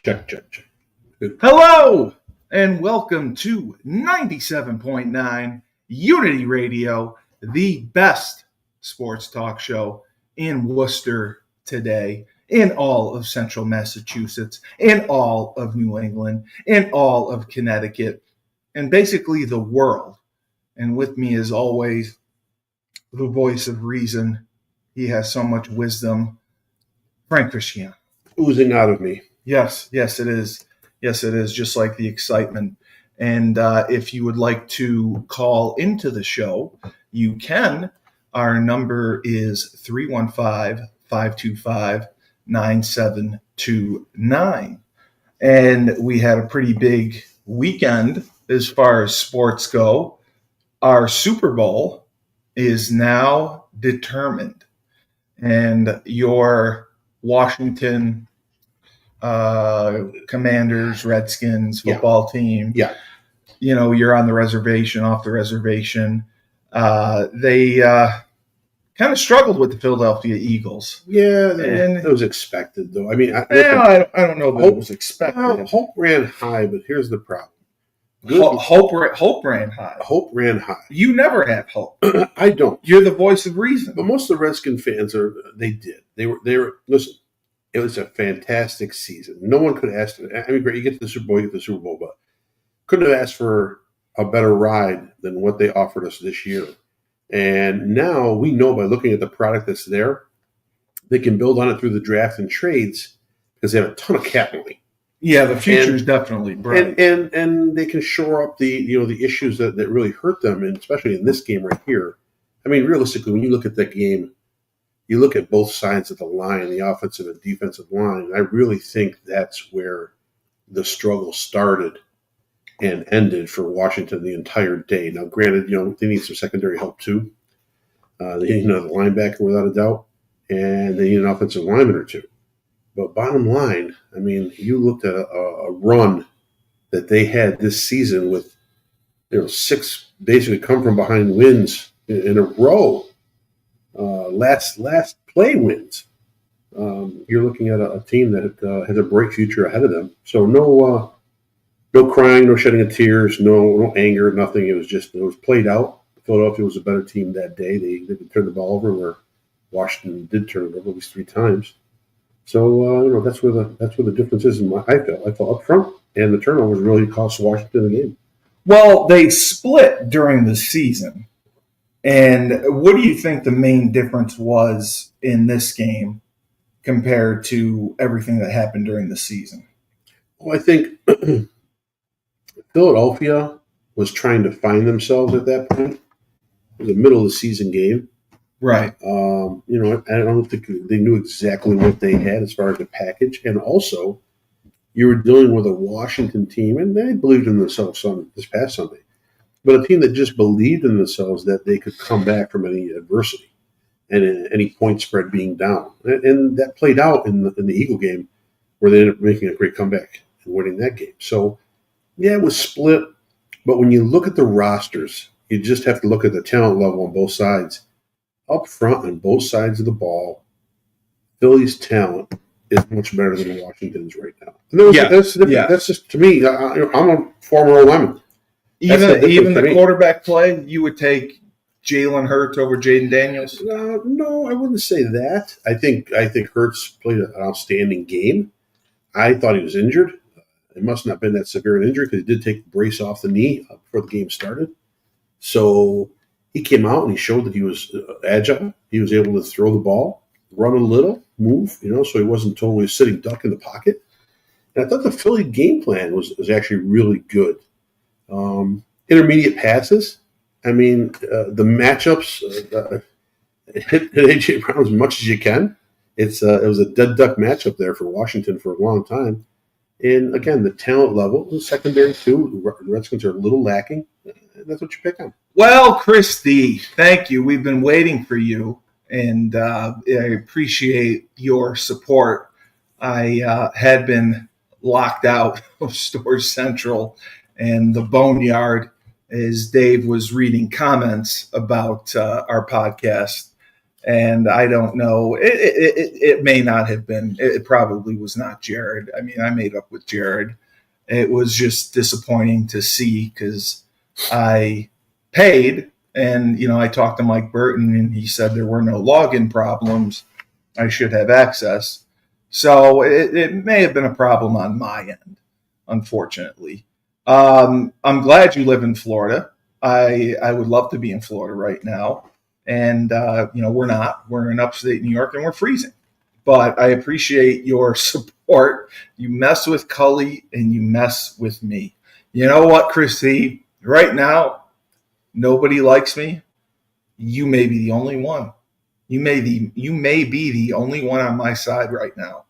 Check. Good. Hello, and welcome to 97.9 Unity Radio, the best sports talk show in Worcester today, in all of central Massachusetts, in all of New England, in all of Connecticut, and basically the world. And with me, as always, the voice of reason. He has so much wisdom. Frank Cristiano. Oozing out of me. Yes, it is. Yes, it is, just like the excitement. And if you would like to call into the show, you can. Our number is 315-525-9729. And we had a pretty big weekend as far as sports go. Our Super Bowl is now determined. And your Washington Commanders, Redskins football team. Yeah. You know, you're on the reservation, off the reservation. They kind of struggled with the Philadelphia Eagles. Yeah, that was expected, though. I mean, I don't know that it was expected. Hope ran high, but here's the problem. Hope ran high. Hope ran high. You never have hope. I don't. You're the voice of reason. But most of the Redskin fans they did. They were. Listen, it was a fantastic season. No one could ask. I mean, great, you get to the Super Bowl, but couldn't have asked for a better ride than what they offered us this year. And now we know by looking at the product that's there, they can build on it through the draft and trades because they have a ton of cap money. Yeah, the future is definitely bright. And they can shore up the issues that really hurt them, and especially in this game right here. I mean, realistically, when you look at that game, you look at both sides of the line, the offensive and defensive line. I really think that's where the struggle started and ended for Washington the entire day. Now, granted, they need some secondary help too. They need another linebacker without a doubt, and they need an offensive lineman or two. But bottom line, I mean, you looked at a run that they had this season with 6 basically come from behind wins in a row. Last play wins. You're looking at a team that has a bright future ahead of them. So no crying, no shedding of tears, no anger, nothing. It was played out. Philadelphia was a better team that day. They didn't turn the ball over, where Washington did turn it over at least 3 times. So that's where the difference is. I felt up front, and the turnovers really cost Washington the game. Well, they split during the season. And what do you think the main difference was in this game compared to everything that happened during the season? Well, I think Philadelphia was trying to find themselves at that point. It was a middle of the season game. Right. I don't think they knew exactly what they had as far as the package. And also, you were dealing with a Washington team, and they believed in themselves this past Sunday. But a team that just believed in themselves that they could come back from any adversity and any point spread being down. And that played out in the Eagle game, where they ended up making a great comeback and winning that game. So, yeah, it was split. But when you look at the rosters, you just have to look at the talent level on both sides. Up front on both sides of the ball, Philly's talent is much better than Washington's right now. That's just, to me, I'm a former O-lineman. Even the quarterback play, you would take Jalen Hurts over Jaden Daniels? No, I wouldn't say that. I think Hurts played an outstanding game. I thought he was injured. It must not have been that severe an injury, because he did take the brace off the knee before the game started. So he came out and he showed that he was agile. He was able to throw the ball, run a little, move, so he wasn't totally sitting duck in the pocket. And I thought the Philly game plan was actually really good. Intermediate passes. I mean, the matchups, hit A.J. Brown as much as you can. It was a dead duck matchup there for Washington for a long time. And again, the talent level, the secondary too, the Redskins are a little lacking. That's what you pick on. Well, Christy, thank you. We've been waiting for you, and I appreciate your support. I had been locked out of Storage Central and the Boneyard as Dave was reading comments about our podcast. And I don't know. It may not have been. It probably was not Jared. I mean, I made up with Jared. It was just disappointing to see because I paid, and I talked to Mike Burton, and he said there were no login problems. I should have access. So it may have been a problem on my end, unfortunately. I'm glad you live in Florida. I would love to be in Florida right now. And, we're not. We're in upstate New York, and we're freezing. But I appreciate your support. You mess with Cully, and you mess with me. You know what, Christy? Right now, nobody likes me. You may be the only one. You may be the only one on my side right now.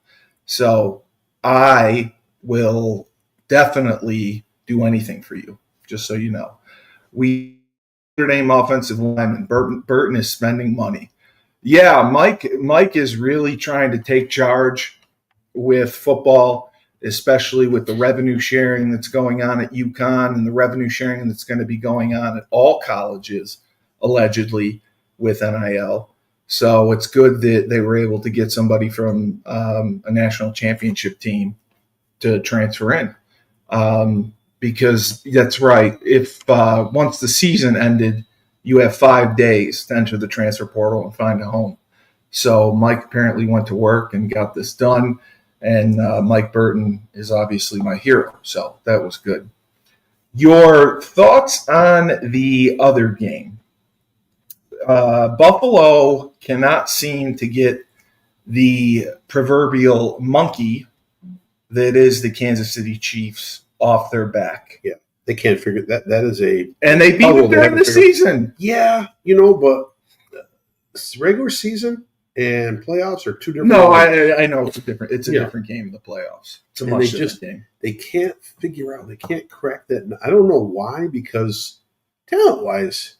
So I will definitely do anything for you, just so you know. Notre Dame offensive lineman Burton is spending money. Yeah, Mike is really trying to take charge with football, especially with the revenue sharing that's going on at UConn and the revenue sharing that's going to be going on at all colleges, allegedly, with NIL. So it's good that they were able to get somebody from a national championship team to transfer in. Because that's right. If once the season ended, you have 5 days to enter the transfer portal and find a home. So Mike apparently went to work and got this done. And Mike Burton is obviously my hero. So that was good. Your thoughts on the other game? Buffalo cannot seem to get the proverbial monkey that is the Kansas City Chiefs off their back. Yeah, they can't figure that. That is a and they beat them during the season. Yeah, but regular season and playoffs are two different. No, I know it's different. It's a different game in the playoffs. It's a much different game. They can't figure out. They can't crack that. I don't know why, because talent-wise,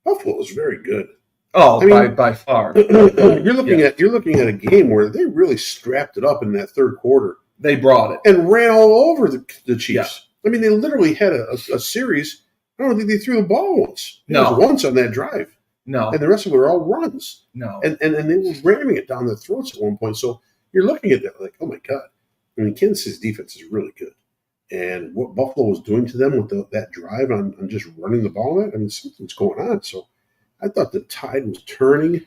Buffalo is very good. Oh, by far. You're looking at a game where they really strapped it up in that third quarter. They brought it and ran all over the Chiefs. Yeah. I mean, they literally had a series. I don't think they threw the ball once. It was once on that drive. No, and the rest of it were all runs. No, and they were ramming it down their throats at one point. So you're looking at that like, oh my god! I mean, Kansas City's defense is really good, and what Buffalo was doing to them with that drive on just running the ball, I mean, something's going on. So I thought the tide was turning.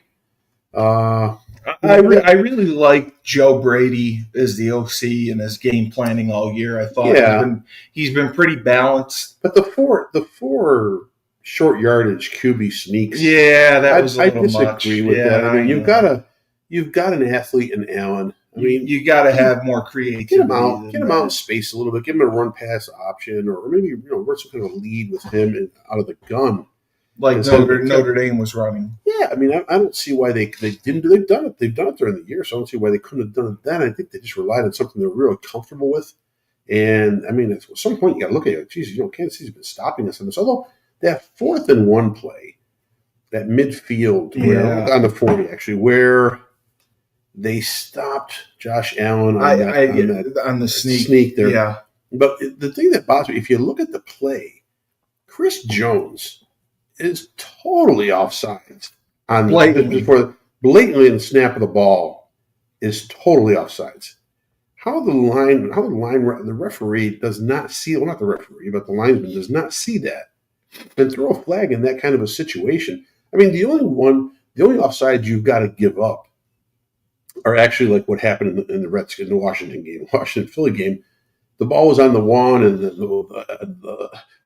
I really like Joe Brady as the OC and his game planning all year. I thought he's been pretty balanced. But the four short yardage QB sneaks. Yeah, that was a little much. I disagree with that. I mean, you've got an athlete in Allen. I mean, you got to have more creativity. Get him out in space a little bit. Give him a run pass option, or maybe run some kind of lead with him out of the gun. Like Notre Dame was running. Yeah, I mean, I don't see why they didn't. They've done it. They've done it during the year, so I don't see why they couldn't have done it then. I think they just relied on something they're really comfortable with. And I mean, at some point you got to look at it. Geez, Kansas City's been stopping us on this. Although that 4th and 1 play, that midfield on the 40 actually, where they stopped Josh Allen on the sneak there. Yeah, but the thing that bothers me, if you look at the play, Chris Jones is totally offsides on blatantly in the snap of the ball is totally offsides. How the referee does not see, well, not the referee, but the linesman does not see that and throw a flag in that kind of a situation. I mean, the only offsides you've got to give up are actually like what happened in the Washington game, Washington-Philly game. The ball was on the one, and Lou,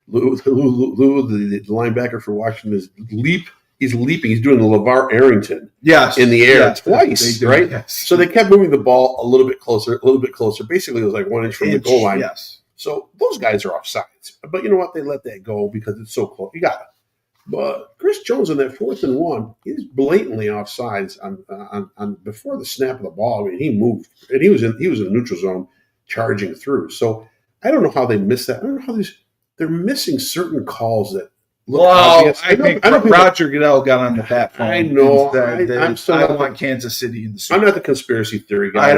the linebacker for Washington, he's leaping. He's doing the LeVar Arrington in the air twice, right? Yes. So they kept moving the ball a little bit closer. Basically, it was like 1 inch from the goal line. Yes. So those guys are offsides. But you know what? They let that go because it's so close. You got it. But Chris Jones on that 4th and 1, he's blatantly offsides on before the snap of the ball. I mean, he moved, and he was in the neutral zone charging through. So I don't know how they missed that. I don't know how they're missing certain calls that look obvious. I think Roger Goodell got on the platform. I know. I want Kansas City in the Super Bowl. I'm not the conspiracy theory guy.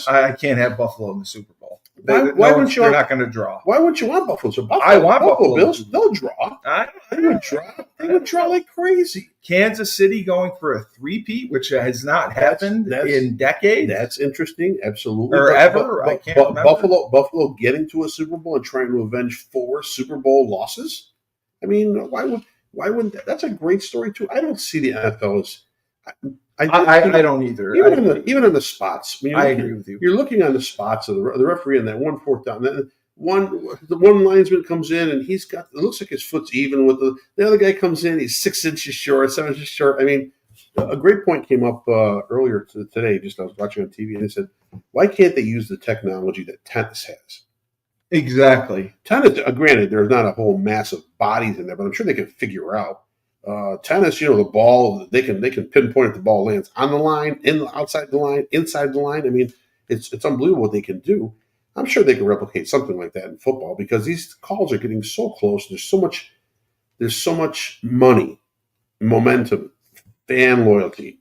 I can't have Buffalo in the Super Bowl. Why wouldn't you? They're not going to draw. Why wouldn't you want Buffalo? So I want Buffalo Bills. They'll draw. They would draw. They would draw like crazy. Kansas City going for a three-peat, which has not happened in decades. That's interesting. Absolutely. Or ever. I can't remember. Buffalo getting to a Super Bowl and trying to avenge 4 Super Bowl losses. I mean, why wouldn't that? That's a great story too. I don't see the NFL as. I don't either. Even on the spots. I agree with you. You're looking on the spots of the referee on that 1 4th down. The one linesman comes in and it looks like his foot's even with the other guy comes in. He's 6 inches short, 7 inches short. I mean, a great point came up earlier today. Just I was watching on TV and they said, why can't they use the technology that tennis has? Exactly. Tennis, granted, there's not a whole mass of bodies in there, but I'm sure they can figure out. Tennis, the ball, they can pinpoint if the ball lands on the line, outside the line, inside the line. I mean, it's unbelievable what they can do. I'm sure they can replicate something like that in football because these calls are getting so close. There's so much money, momentum, fan loyalty,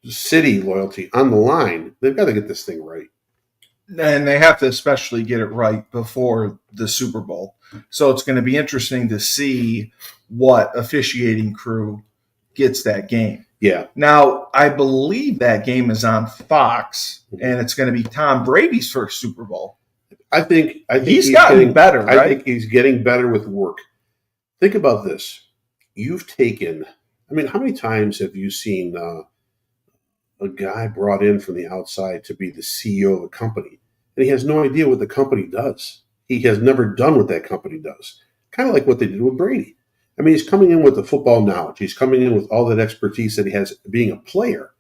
city loyalty on the line. They've got to get this thing right. And they have to especially get it right before the Super Bowl. So it's going to be interesting to see what officiating crew gets that game. Yeah. Now, I believe that game is on Fox, and it's going to be Tom Brady's first Super Bowl. I think he's gotten better, right? I think he's getting better with work. Think about this. You've taken – I mean, how many times have you seen a guy brought in from the outside to be the CEO of a company, and he has no idea what the company does? He has never done what that company does. Kind of like what they did with Brady. I mean, he's coming in with the football knowledge. He's coming in with all that expertise that he has being a player.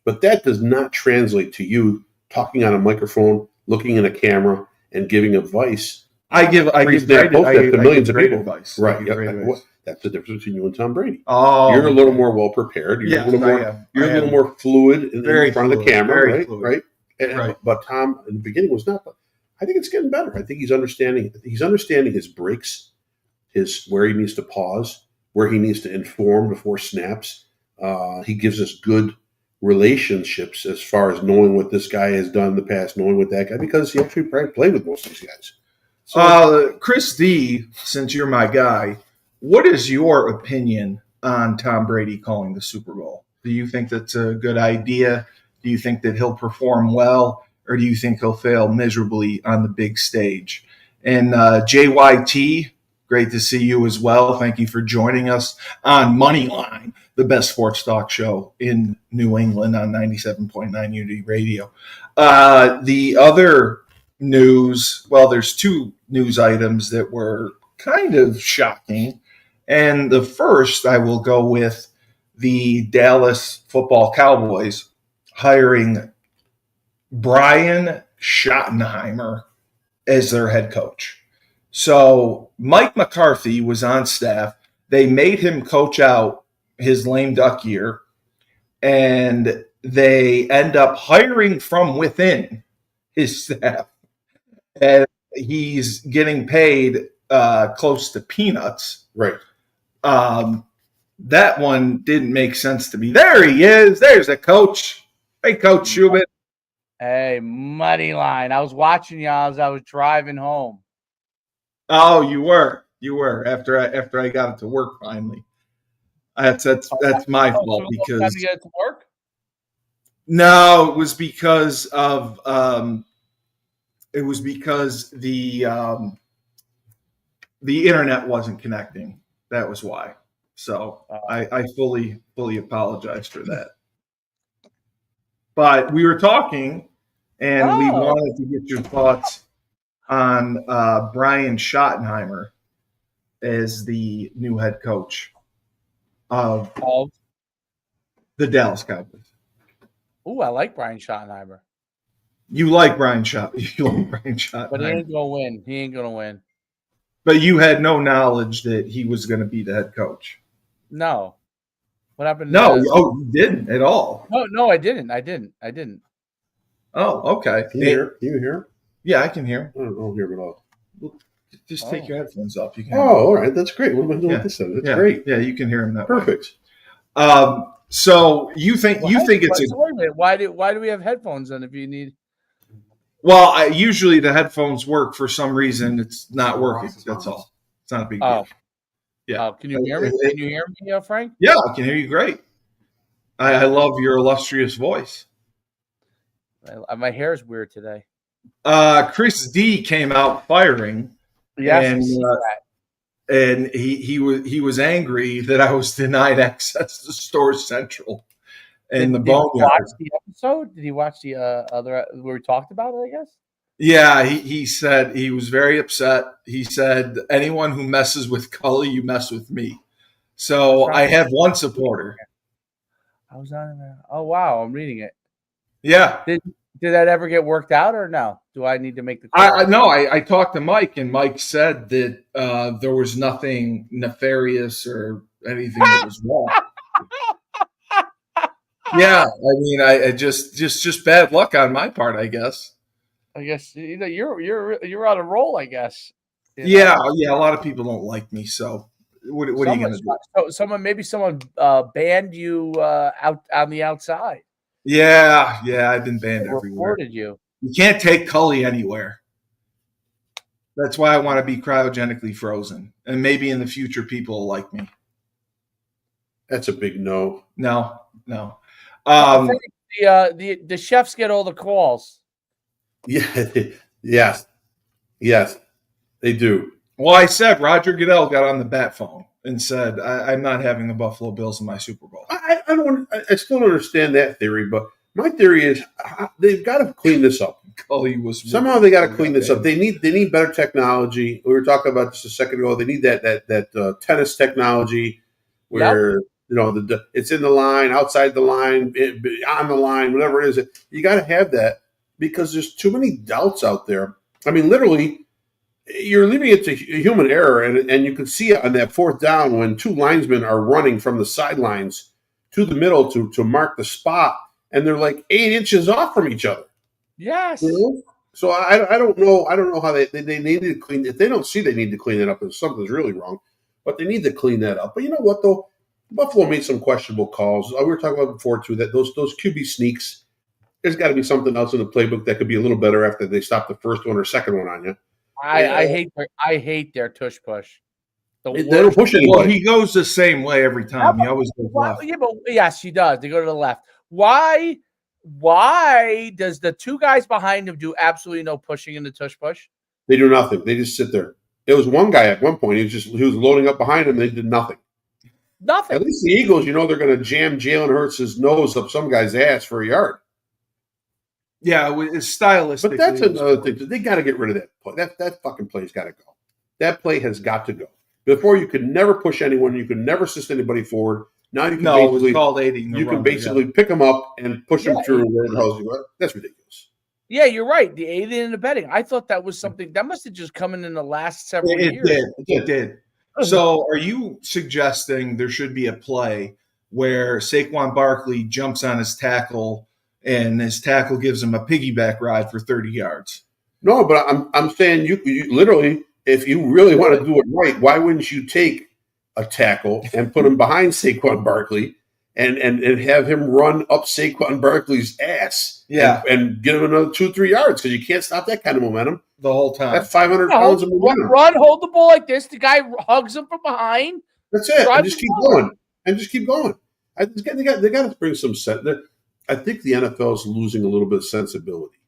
But that does not translate to you talking on a microphone, looking in a camera, and giving advice. I give millions of people advice. Right. That's the difference between you and Tom Brady. Oh, you're a little more well prepared. You're a little more fluid in front of the camera, right? But Tom in the beginning was not. But I think it's getting better. I think he's understanding his breaks, where he needs to pause, where he needs to inform before snaps. He gives us good relationships as far as knowing what this guy has done in the past, knowing what that guy, because he actually probably played with most of these guys. So, Chris D, since you're my guy, what is your opinion on Tom Brady calling the Super Bowl? Do you think that's a good idea? Do you think that he'll perform well, or do you think he'll fail miserably on the big stage? And JYT, great to see you as well. Thank you for joining us on Moneyline, the best sports talk show in New England on 97.9 Unity Radio. The other news, well, there's 2 news items that were kind of shocking. And the first, I will go with the Dallas Football Cowboys hiring Brian Schottenheimer as their head coach. So Mike McCarthy was on staff. They made him coach out his lame duck year, and they end up hiring from within his staff. And he's getting paid close to peanuts. Right. That one didn't make sense to me. There he is. There's a coach. Hey, Coach Shuman. Hey, Moneyline. I was watching you as I was driving home. Oh, you were. After I got it to work finally. That's my fault because. Time to get it to work? No, it was because of the internet wasn't connecting. That was why. So I fully apologize for that. But we were talking, and we wanted to get your thoughts on Brian Schottenheimer as the new head coach of the Dallas Cowboys. Ooh, I like Brian Schottenheimer. You like Brian Schottenheimer. But he ain't going to win. But you had no knowledge that he was going to be the head coach. No. What happened? No, you didn't at all. No, I didn't. Oh, okay. Can you hear? Yeah, I can hear. I don't hear him at all. Just take your headphones off. You can. All right, that's great. What am I doing with this then? That's great. Yeah, you can hear him that Perfect. way. So you think it's a wait a minute. Why do we have headphones then if you need? Well, usually the headphones work. For some reason, it's not working. That's all. It's not a big deal. Yeah. Can you hear me? Can you hear me, Frank? Yeah, I can hear you great. I love your illustrious voice. My hair is weird today. Chris D came out firing. Yes, and he was angry that I was denied access to Store Central and the Boneyard. Did he watch the episode? Did he watch the other where we talked about it? I guess. Yeah, he said he was very upset. He said, anyone who messes with Cully, you mess with me. So I have one supporter. I was on there. Oh, wow. I'm reading it. Yeah. Did that ever get worked out or no? Do I need to make the call? No, I talked to Mike, and Mike said that there was nothing nefarious or anything that was wrong. Yeah, I mean, I just bad luck on my part, I guess. I guess you're on a roll, I guess. Yeah. A lot of people don't like me, so what are you going to do? Someone banned you out on the outside. Yeah, I've been banned everywhere. Reported you. You can't take Cully anywhere. That's why I want to be cryogenically frozen, and maybe in the future people will like me. That's a big no. No. The chefs get all the calls. Yeah, yes, they do. Well, I said Roger Goodell got on the bat phone and said, I'm not having the Buffalo Bills in my Super Bowl. I still don't understand that theory, but my theory is they've got to clean this up. Somehow they got to clean this up. They need better technology. We were talking about just a second ago. They need that tennis technology where it's in the line, outside the line, on the line, whatever it is. You got to have that because there's too many doubts out there. I mean, literally, you're leaving it to human error, and you can see it on that fourth down when two linesmen are running from the sidelines to the middle to mark the spot, and they're like 8 inches off from each other. Yes. So I don't know how they need to clean. If they don't see they need to clean it up, and something's really wrong, but they need to clean that up. But you know what though, Buffalo made some questionable calls. We were talking about before too that those QB sneaks. There's got to be something else in the playbook that could be a little better after they stop the first one or second one on you. I hate their tush push. They don't push anybody. Well, he goes the same way every time. He always goes left. Yeah, but yes, he does. They go to the left. Why does the two guys behind him do absolutely no pushing in the tush push? They do nothing. They just sit there. There was one guy at one point. He was loading up behind him. They did nothing. Nothing. At least the Eagles, they're going to jam Jalen Hurts' nose up some guy's ass for a yard. Yeah, it's stylistic. But that's another thing. They got to get rid of that play. That fucking play's got to go. That play has got to go. Before, you could never push anyone. You could never assist anybody forward. Now you can basically called aiding the you run, can basically pick them up and push them through where the hell you are. That's ridiculous. Yeah, you're right. The aiding and abetting. I thought that was something that must have just come in the last several years. It did. So, are you suggesting there should be a play where Saquon Barkley jumps on his tackle and his tackle gives him a piggyback ride for 30 yards? No, but I'm saying you literally, if you really want to do it right, why wouldn't you take a tackle and put him behind Saquon Barkley and have him run up Saquon Barkley's ass and get him another 2-3 yards because you can't stop that kind of momentum the whole time. That's 500 pounds of momentum. Hold the ball like this. The guy hugs him from behind. That's it. And just keep going. They got to bring some sense. I think the NFL is losing a little bit of sensibility.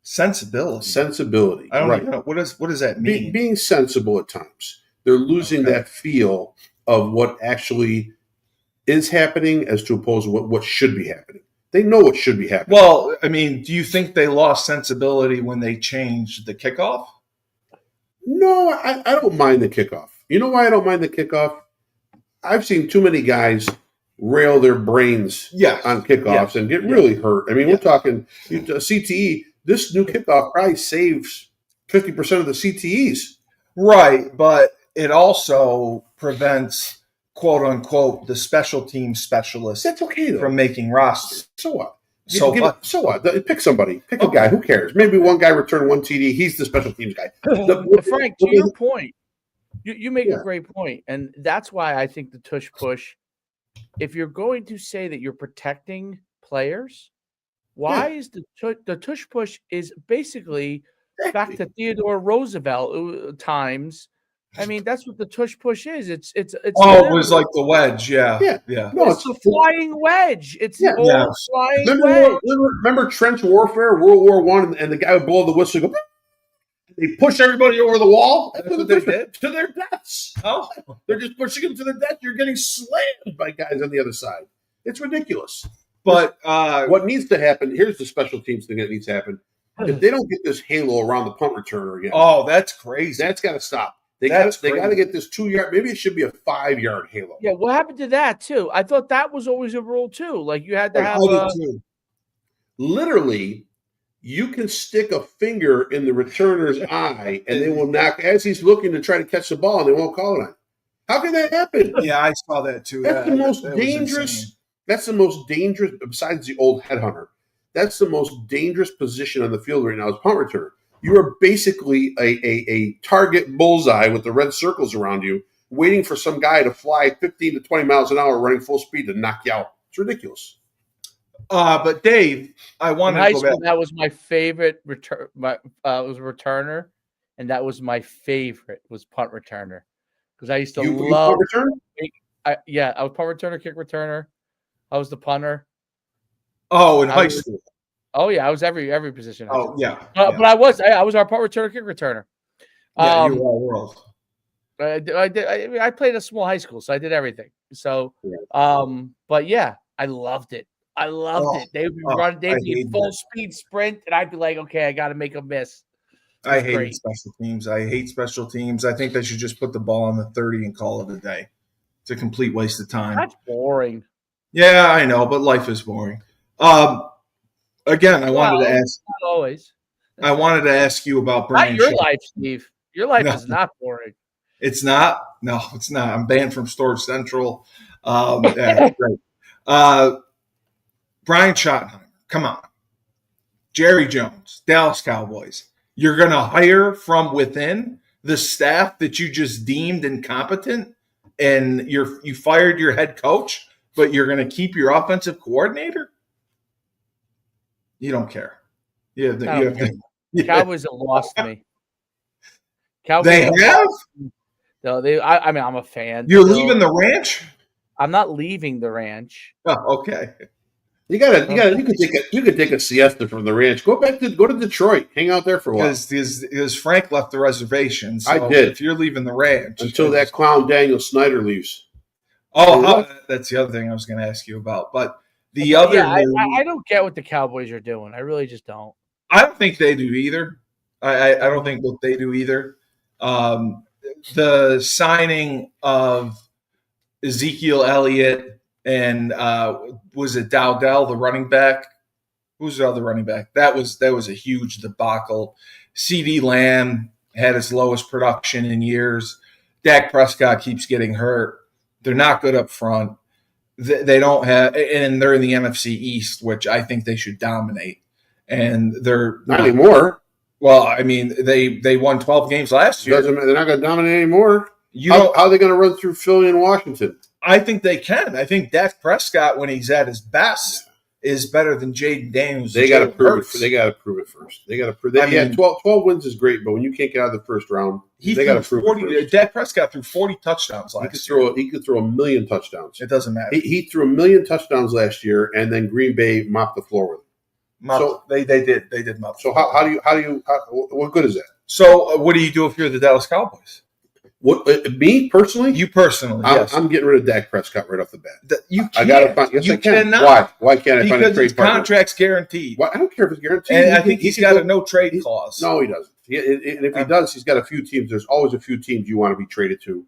Sensibility. I don't know. What does that mean? Being sensible at times. They're losing that feel of what actually is happening as to opposed to what should be happening. They know what should be happening. Well, I mean, do you think they lost sensibility when they changed the kickoff? No, I don't mind the kickoff. You know why I don't mind the kickoff? I've seen too many guys rail their brains on kickoffs and get really hurt. I mean, we're talking CTE. This new kickoff probably saves 50% of the CTEs. Right, but it also prevents, quote unquote, the special team specialists from making rosters. So what? So what? Pick somebody. Pick a guy. Who cares? Maybe one guy returned one TD. He's the special teams guy. Frank, to your point, you make a great point, and that's why I think the tush push. If you're going to say that you're protecting players, Why is the tush push is basically back to Theodore Roosevelt times. I mean, that's what the tush push is. It's it was like the wedge. Yeah. No, it's the flying wedge. It's the old flying remember, wedge. Remember trench warfare, World War I, and the guy would blow the whistle. Go, they push everybody over the wall. That's what they did to their deaths. Oh, they're just pushing them to their death. You're getting slammed by guys on the other side. It's ridiculous. But what needs to happen? Here's the special teams thing that needs to happen. If they don't get this halo around the punt returner again, that's crazy. That's got to stop. They got to get this 2-yard. Maybe it should be a 5-yard halo. Yeah, what happened to that too? I thought that was always a rule too. Like you had to have literally. You can stick a finger in the returner's eye, and they will knock as he's looking to try to catch the ball, and they won't call it on. How can that happen? Yeah, I saw that too. That's the most dangerous. That's the most dangerous, besides the old headhunter. That's the most dangerous position on the field right now is punt returner. You are basically a target bullseye with the red circles around you, waiting for some guy to fly 15 to 20 miles an hour running full speed to knock you out. It's ridiculous. But Dave, I wanted to go back. That was my favorite return. Was returner, and that was my favorite was punt returner because I used to love. Punt returner? I was punt returner, kick returner. I was the punter. Oh, in high school. Oh yeah, I was every position. Oh yeah. But I was our punt returner, kick returner. Yeah, you were all world. I played a small high school, so I did everything. So, but yeah, I loved it. I loved it. They'd be full speed sprint, and I'd be like, okay, I got to make a miss. I hate special teams. I think they should just put the ball on the 30 and call it a day. It's a complete waste of time. That's boring. Yeah, I know, but life is boring. Again, I wanted to ask. Not always. I wanted to ask you about Brian. Not your life, Steve. Your life is not boring. It's not. No, it's not. I'm banned from Storage Central. Great. Brian Schottenheimer, come on. Jerry Jones, Dallas Cowboys. You're going to hire from within the staff that you just deemed incompetent, and you fired your head coach, but you're going to keep your offensive coordinator? You don't care. Cowboys have lost me. They have? No, I mean, I'm a fan. You're leaving the ranch? I'm not leaving the ranch. Oh, okay. You could take a siesta from the ranch. Go to Detroit. Hang out there for a while. Because Frank left the reservation. So I did. If you're leaving the ranch. Until that clown Daniel Snyder leaves. That's the other thing I was going to ask you about. But I don't get what the Cowboys are doing. I really just don't. I don't think they do either. I don't think what they do either. The signing of Ezekiel Elliott and was it Dowdell, the running back? Who's the other running back? That was a huge debacle. CeeDee Lamb had his lowest production in years. Dak Prescott keeps getting hurt. They're not good up front. They don't have, and they're in the NFC East, which I think they should dominate. And they're not anymore. Well, I mean, they won 12 games last year. They're not going to dominate anymore. How are they going to run through Philly and Washington? I think they can. I think Dak Prescott, when he's at his best, is better than Jaden Daniels. They got to prove it. They got to prove it first. They got to prove. 12 wins is great, but when you can't get out of the first round, they got to prove 40, it first. Dak Prescott threw 40 touchdowns last year. He could throw a million touchdowns. It doesn't matter. He threw a million touchdowns last year, and then Green Bay mopped the floor with him. So they did mop. So what good is that? So what do you do if you're the Dallas Cowboys? Me personally? You personally, yes. I'm getting rid of Dak Prescott right off the bat. You can't. I gotta find. Yes, I can. Cannot. Why can't I find a trade his contract's guaranteed. I don't care if it's guaranteed. And I think he's got a no trade clause. No, he doesn't. And if he does, he's got a few teams. There's always a few teams you want to be traded to.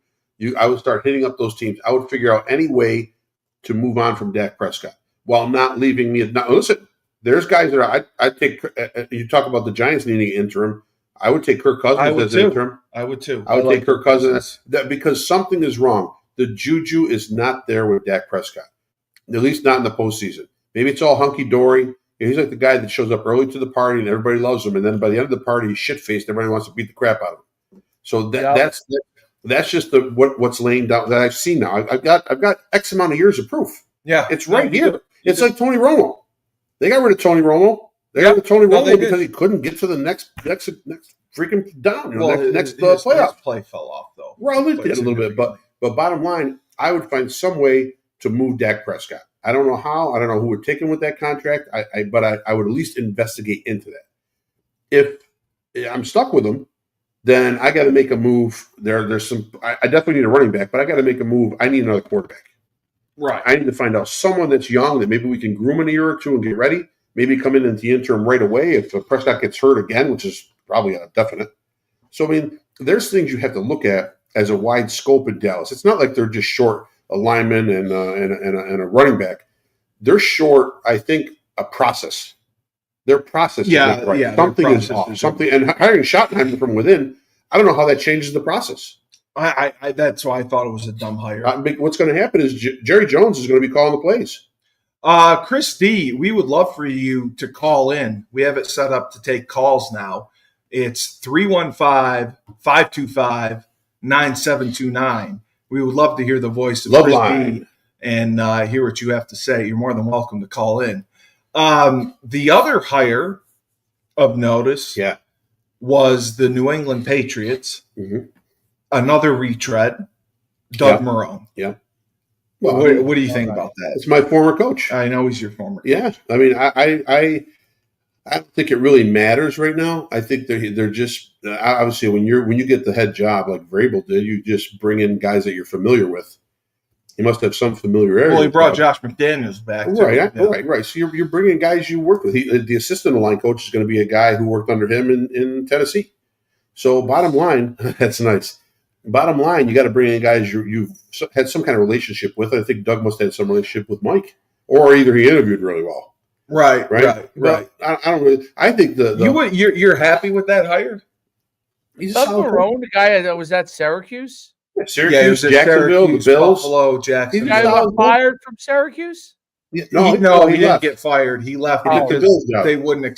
I would start hitting up those teams. I would figure out any way to move on from Dak Prescott while not leaving me. Now, listen, there's guys that I take. You talk about the Giants needing an interim. I would take Kirk Cousins as an interim. I would too. I would take Kirk Cousins because something is wrong. The juju is not there with Dak Prescott, at least not in the postseason. Maybe it's all hunky-dory. He's like the guy that shows up early to the party and everybody loves him, and then by the end of the party, he's shit-faced. Everybody wants to beat the crap out of him. So that's just what's laying down that I've seen now. I've got X amount of years of proof. Yeah, it's right here. It's like Tony Romo. They got rid of Tony Romo. They got rid of Tony No, Romo because he couldn't get to the next freaking down. Next playoff. His play fell off though. Well, it did a little bit, but bottom line, I would find some way to move Dak Prescott. I don't know how. I don't know who would take him with that contract. But I would at least investigate into that. If I'm stuck with him, then I got to make a move. There's some. I definitely need a running back, but I got to make a move. I need another quarterback. Right. I need to find out someone that's young that maybe we can groom in a year or two and get ready. Maybe come in the interim right away if Prescott gets hurt again, which is probably a definite. So, I mean, there's things you have to look at as a wide scope in Dallas. It's not like they're just short a lineman and a running back. They're short, I think, a process. Their process is not right. Yeah, something is off. Something, and hiring Schottenheimer from within, I don't know how that changes the process. That's why I thought it was a dumb hire. What's going to happen is Jerry Jones is going to be calling the plays. Chris D, we would love for you to call in. We have it set up to take calls now. It's 315-525-9729. We would love to hear the voice of Chris D and hear what you have to say. You're more than welcome to call in. The other hire of notice was the New England Patriots. Mm-hmm. Another retread, Doug Marrone. Yeah. Well, what do you think about that? It's my former coach. I know he's your former coach. Yeah. I mean, I don't think it really matters right now. I think they're just obviously when you get the head job like Vrabel did, you just bring in guys that you're familiar with. You must have some familiarity. Well, he brought Josh McDaniels back. Right. So you're bringing guys you work with. The assistant line coach is going to be a guy who worked under him in Tennessee. So bottom line, that's nice. Bottom line, you got to bring in guys you've had some kind of relationship with. I think Doug must have had some relationship with Mike, or either he interviewed really well. Right. But I don't really. I think you're happy with that hire? Doug Marrone, the guy that was at Syracuse. Syracuse, Jacksonville, the Bills, Buffalo, Jacksonville. The guy got fired from Syracuse. Yeah, no, he didn't get fired. He left because the Bills job. They wouldn't. They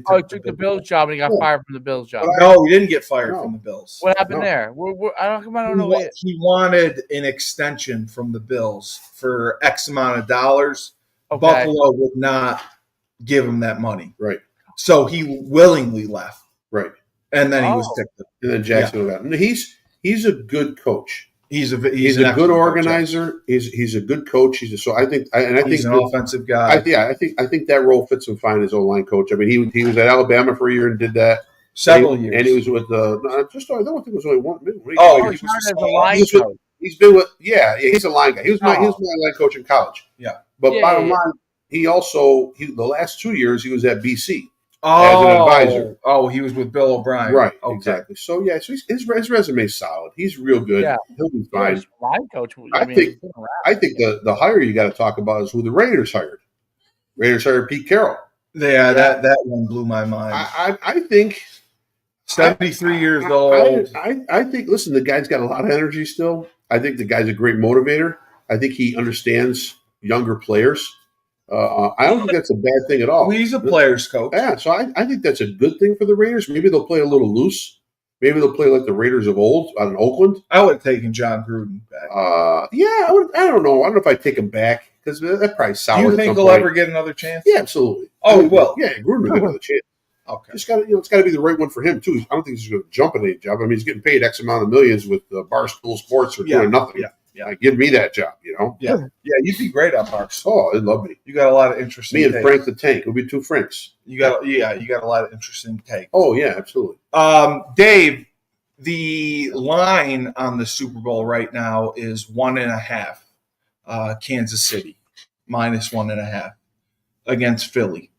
took the Bills job and he got fired from the Bills job. No, he didn't get fired from the Bills. What happened there? I don't know. He wanted an extension from the Bills for X amount of dollars. Okay. Buffalo would not give him that money. Right. So he willingly left. Right. And then he was picked up. And then Jacksonville got him. He's a good coach. He's a good organizer. He's a good coach. He's an offensive guy. I think that role fits him fine as O-line coach. I mean, he was at Alabama for a year and did that several years, and he was with I don't think it was only one. He's been with he's a line guy. He was my line coach in college. Yeah, but bottom line, he the last 2 years he was at BC. As an advisor. Oh, he was with Bill O'Brien. Right, okay. Exactly. So, so his resume is solid. He's real good. Yeah. He'll be fine. Line coach. I think the hire you got to talk about is who the Raiders hired. Raiders hired Pete Carroll. Yeah, that one blew my mind. I think 73 years old. I think, listen, the guy's got a lot of energy still. I think the guy's a great motivator. I think he understands younger players. I don't think that's a bad thing at all. Well, he's a player's coach. Yeah, so I think that's a good thing for the Raiders. Maybe they'll play a little loose. Maybe they'll play like the Raiders of old out in Oakland. I would have taken John Gruden back. I would. I don't know. I don't know if I'd take him back because that probably sour. Do you think he'll ever get another chance? Yeah, absolutely. Oh, well. Yeah, Gruden will get another chance. Okay. It's got to be the right one for him too. I don't think he's going to jump at any job. I mean, he's getting paid X amount of millions with Barstool Sports for doing nothing. Yeah, give me that job, Yeah, you'd be great on Barstool. Oh, they'd love me. You got a lot of interesting. Me and takes. Frank the Tank. It'll be two Franks. You got a lot of interesting takes. Oh yeah, absolutely. Dave, the line on the Super Bowl right now is 1.5. Kansas City -1.5 against Philly.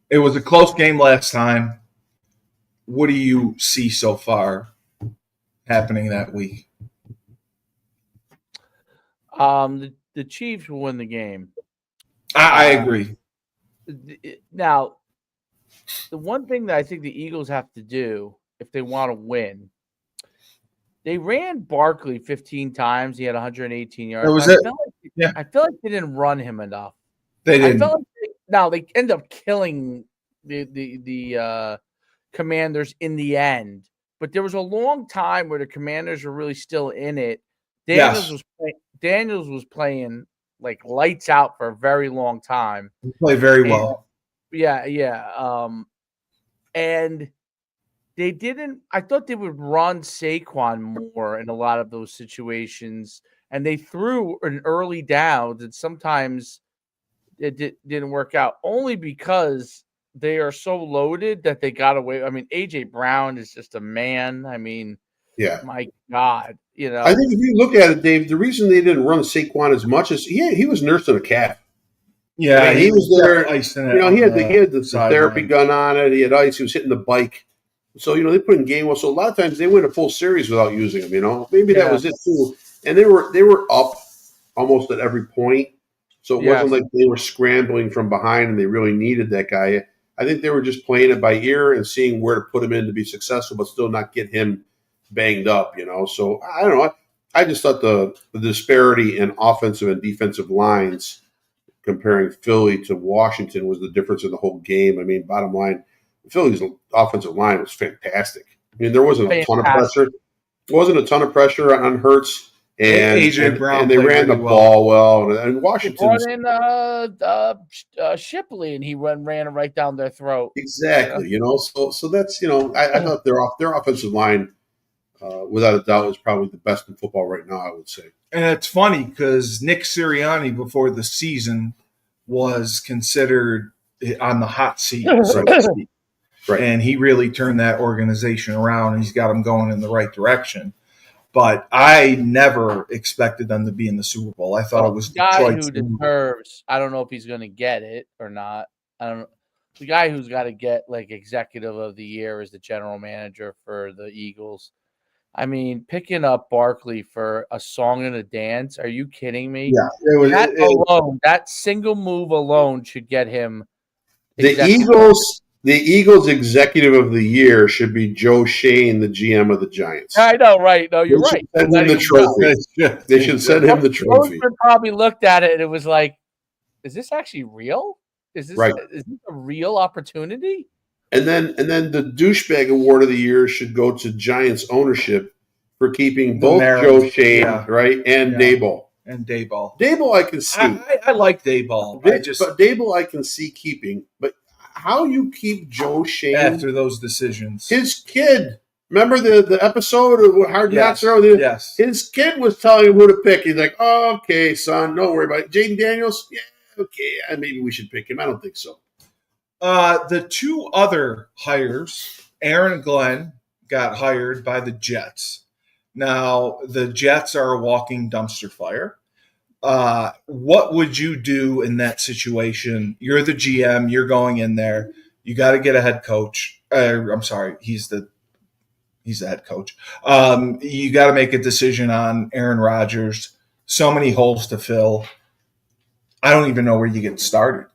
It was a close game last time. What do you see so far happening that week? The Chiefs will win the game. I agree. Now, the one thing that I think the Eagles have to do if they want to win, they ran Barkley 15 times. He had 118 yards. That was it. I feel like they didn't run him enough. They didn't. I felt like they end up killing the Commanders in the end. But there was a long time where the Commanders were really still in it. Daniels was playing like lights out for a very long time. He played very well. Yeah. And they didn't. I thought they would run Saquon more in a lot of those situations, and they threw an early downs, and sometimes it didn't work out. Only because they are so loaded that they got away. I mean, AJ Brown is just a man. I mean, Yeah. my God, I think if you look at it, Dave, the reason they didn't run Saquon as much is he was nursing a calf. Yeah, I mean, he was there. He had the therapy line. gun on it. He had ice. He was hitting the bike. So they put in Gainwell. So a lot of times they win a full series without using him. Maybe that was it too. And they were up almost at every point. So it wasn't like they were scrambling from behind and they really needed that guy. I think they were just playing it by ear and seeing where to put him in to be successful, but still not get him banged up. So I don't know. I just thought the disparity in offensive and defensive lines comparing Philly to Washington was the difference in the whole game. I mean, bottom line, Philly's offensive line was fantastic. I mean, there wasn't a ton of pressure. There wasn't a ton of pressure on Hurts and AJ Brown, and they ran the ball well. And Washington brought in Shipley, and he ran it right down their throat. Exactly. So that's I thought their offensive line, without a doubt, is probably the best in football right now, I would say. And it's funny because Nick Sirianni before the season was considered on the hot seat, so to speak. Right. And he really turned that organization around, and he's got them going in the right direction. But I never expected them to be in the Super Bowl. I thought it was the guy who deserves. I don't know if he's going to get it or not. I don't know. The guy who's got to get like executive of the year is the general manager for the Eagles. I mean, picking up Barkley for a song and a dance. Are you kidding me? Yeah, that single move alone should get him. The Eagles executive of the year should be Joe Shane, the GM of the Giants. I know, right? No, you're right. Send him the trophy. They should send him the trophy. Roseman probably looked at it and it was like, "Is this actually real? Is this a real opportunity?" And then the douchebag award of the year should go to Giants ownership for keeping both Joe Shane, right, and Daboll. And Daboll. Daboll I can see. I like Daboll. But Daboll I can see keeping. But how you keep Joe Shane after those decisions? His kid. Remember the episode of Hard Knocks? Yes. His kid was telling him who to pick. He's like, "Oh, okay, son, don't worry about it. Jaden Daniels? Yeah, okay, maybe we should pick him. I don't think so." The two other hires, Aaron Glenn got hired by the Jets. Now, the Jets are a walking dumpster fire. What would you do in that situation? You're the GM. You're going in there. You got to get a head coach. I'm sorry, he's the head coach. You got to make a decision on Aaron Rodgers. So many holes to fill. I don't even know where you get started.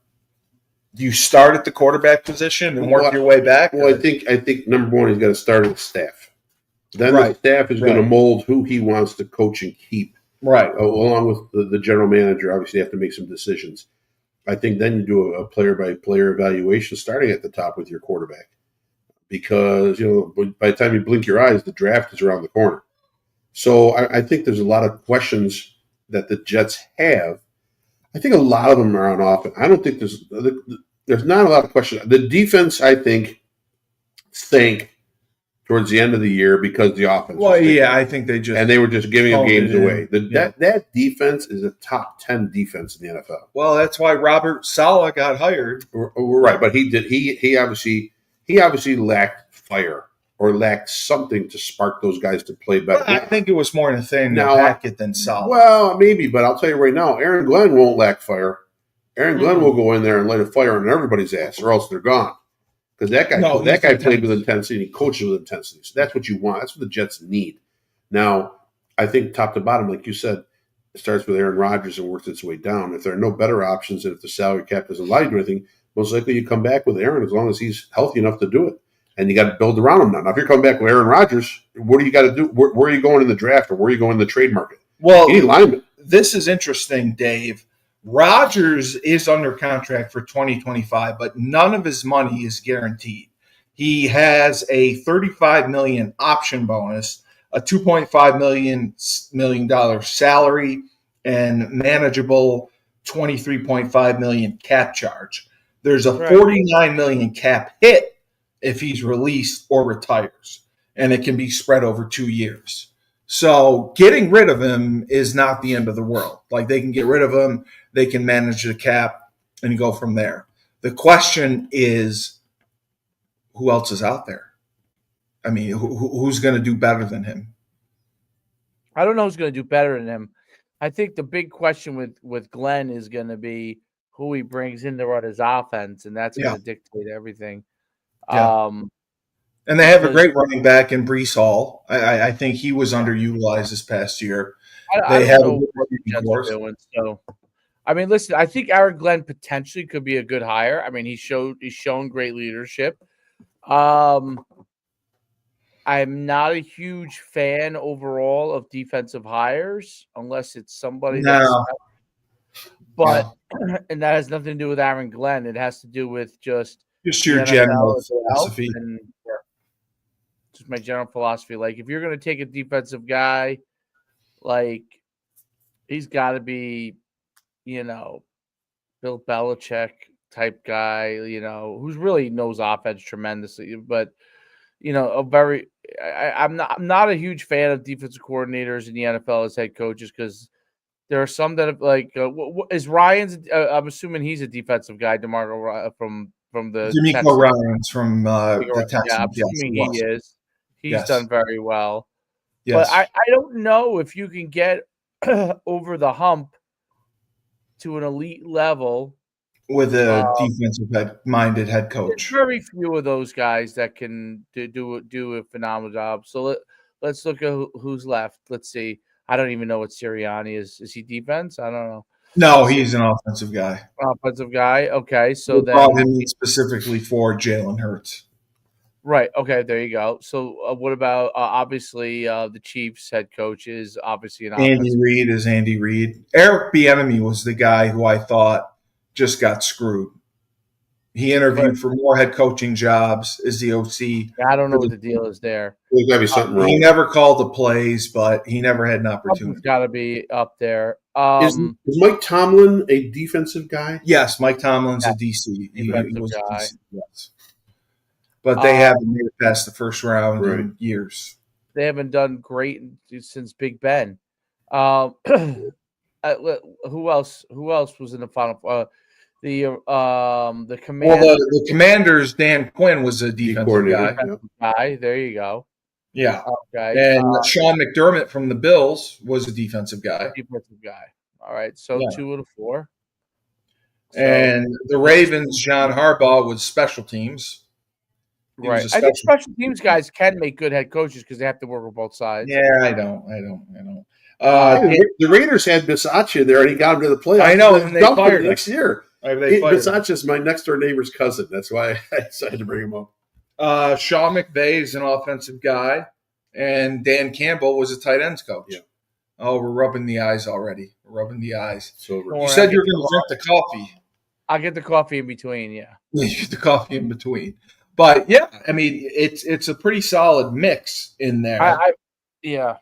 Do you start at the quarterback position and work your way back? Well, I think number one, he's got to start with the staff. Then the staff is going to mold who he wants to coach and keep. Right. Along with the general manager, obviously, you have to make some decisions. I think then you do a player-by-player evaluation starting at the top with your quarterback. Because, by the time you blink your eyes, the draft is around the corner. So I think there's a lot of questions that the Jets have. I think a lot of them are on offense. I don't think there's not a lot of questions. The defense, I think, sank towards the end of the year because the offense. Well, yeah, I think they were just giving up games away. That defense is a top 10 defense in the NFL. Well, that's why Robert Saleh got hired. We're right, but he obviously lacked fire or lacked something to spark those guys to play better. Well, I think it was more Nathaniel Hackett than Saleh. Well, maybe, but I'll tell you right now, Aaron Glenn won't lack fire. Aaron Glenn will go in there and light a fire on everybody's ass, or else they're gone. Because that guy played with intensity and he coaches with intensity. So that's what you want. That's what the Jets need. Now, I think top to bottom, like you said, it starts with Aaron Rodgers and works its way down. If there are no better options and if the salary cap doesn't allow you to do anything, most likely you come back with Aaron as long as he's healthy enough to do it. And you got to build around him now. Now, if you're coming back with Aaron Rodgers, what do you got to do? Where are you going in the draft or where are you going in the trade market? Well, you need linemen. This is interesting, Dave. Rodgers is under contract for 2025, but none of his money is guaranteed. He has a $35 million option bonus, a $2.5 million salary, and manageable $23.5 million cap charge. There's a $49 million cap hit if he's released or retires, and it can be spread over 2 years. So getting rid of him is not the end of the world. Like, they can get rid of him, they can manage the cap, and go from there. The question is, who else is out there? I mean, who's going to do better than him? I don't know who's going to do better than him. I think the big question with Glenn is going to be who he brings in to run his offense, and that's going to dictate everything. Yeah. And they have a great running back in Breece Hall. I think he was underutilized this past year. I don't know what the Jets are doing. So, I mean, listen, I think Aaron Glenn potentially could be a good hire. I mean, he's shown great leadership. I'm not a huge fan overall of defensive hires unless it's somebody and that has nothing to do with Aaron Glenn. It has to do with just your general philosophy. And just my general philosophy. Like, if you're going to take a defensive guy, like, he's got to be, Bill Belichick type guy, who's really knows offense tremendously, but I'm not a huge fan of defensive coordinators in the NFL as head coaches, because there are some that have, like, is Ryan's? I'm assuming he's a defensive guy. DeMarco from the DeMeco Ryans from the Texans. Yeah, I'm assuming he is. He's done very well. Yes. But I don't know if you can get over the hump to an elite level with a defensive-minded head coach. There's very few of those guys that can do a phenomenal job. So let's look at who's left. Let's see. I don't even know what Sirianni is. Is he defense? I don't know. No, he's an offensive guy. Offensive guy. Okay, so then brought him specifically for Jalen Hurts. Right. Okay. There you go. So what about obviously the Chiefs head coach is obviously an Andy Reid is Andy Reid. Eric Bieniemy was the guy who I thought just got screwed. He interviewed for more head coaching jobs as the OC. I don't know what the deal is there. There's got to be something wrong. He never called the plays, but he never had an opportunity. It's got to be up there. Is Mike Tomlin a defensive guy? Yes, Mike Tomlin's a DC. He was guy. a DC, yes. But they haven't made it past the first round in years. They haven't done great since Big Ben. Who else? Who else was in the final? The Commanders. Well, the Commanders. Dan Quinn was a defensive guy. There you go. Yeah. Okay. And Sean McDermott from the Bills was a defensive guy. All right. So 2 of the 4. And the Ravens, John Harbaugh was special teams. Right. I think special teams guys can make good head coaches because they have to work with both sides. Yeah, I don't. The Raiders had Bisaccia there, and he got him to the playoffs. I know, and they fired him next year. Bisaccia's my next-door neighbor's cousin. That's why I decided to bring him up. Sean McVay is an offensive guy, and Dan Campbell was a tight ends coach. Yeah. Oh, we're rubbing the eyes already. It's over. You said you were going to drink the coffee. I'll get the coffee in between, yeah. You get the coffee in between. But, yeah, I mean, it's a pretty solid mix in there. Yeah.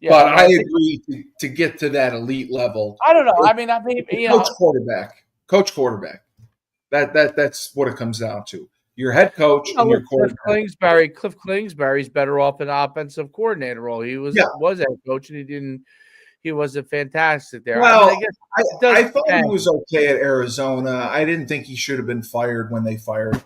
But I agree to get to that elite level. I don't know. Coach quarterback. That's what it comes down to. Your head coach and your quarterback. Cliff Kingsbury's better off in an offensive coordinator role. He was head coach, and he wasn't fantastic there. Well, I thought he was okay at Arizona. I didn't think he should have been fired when they fired him.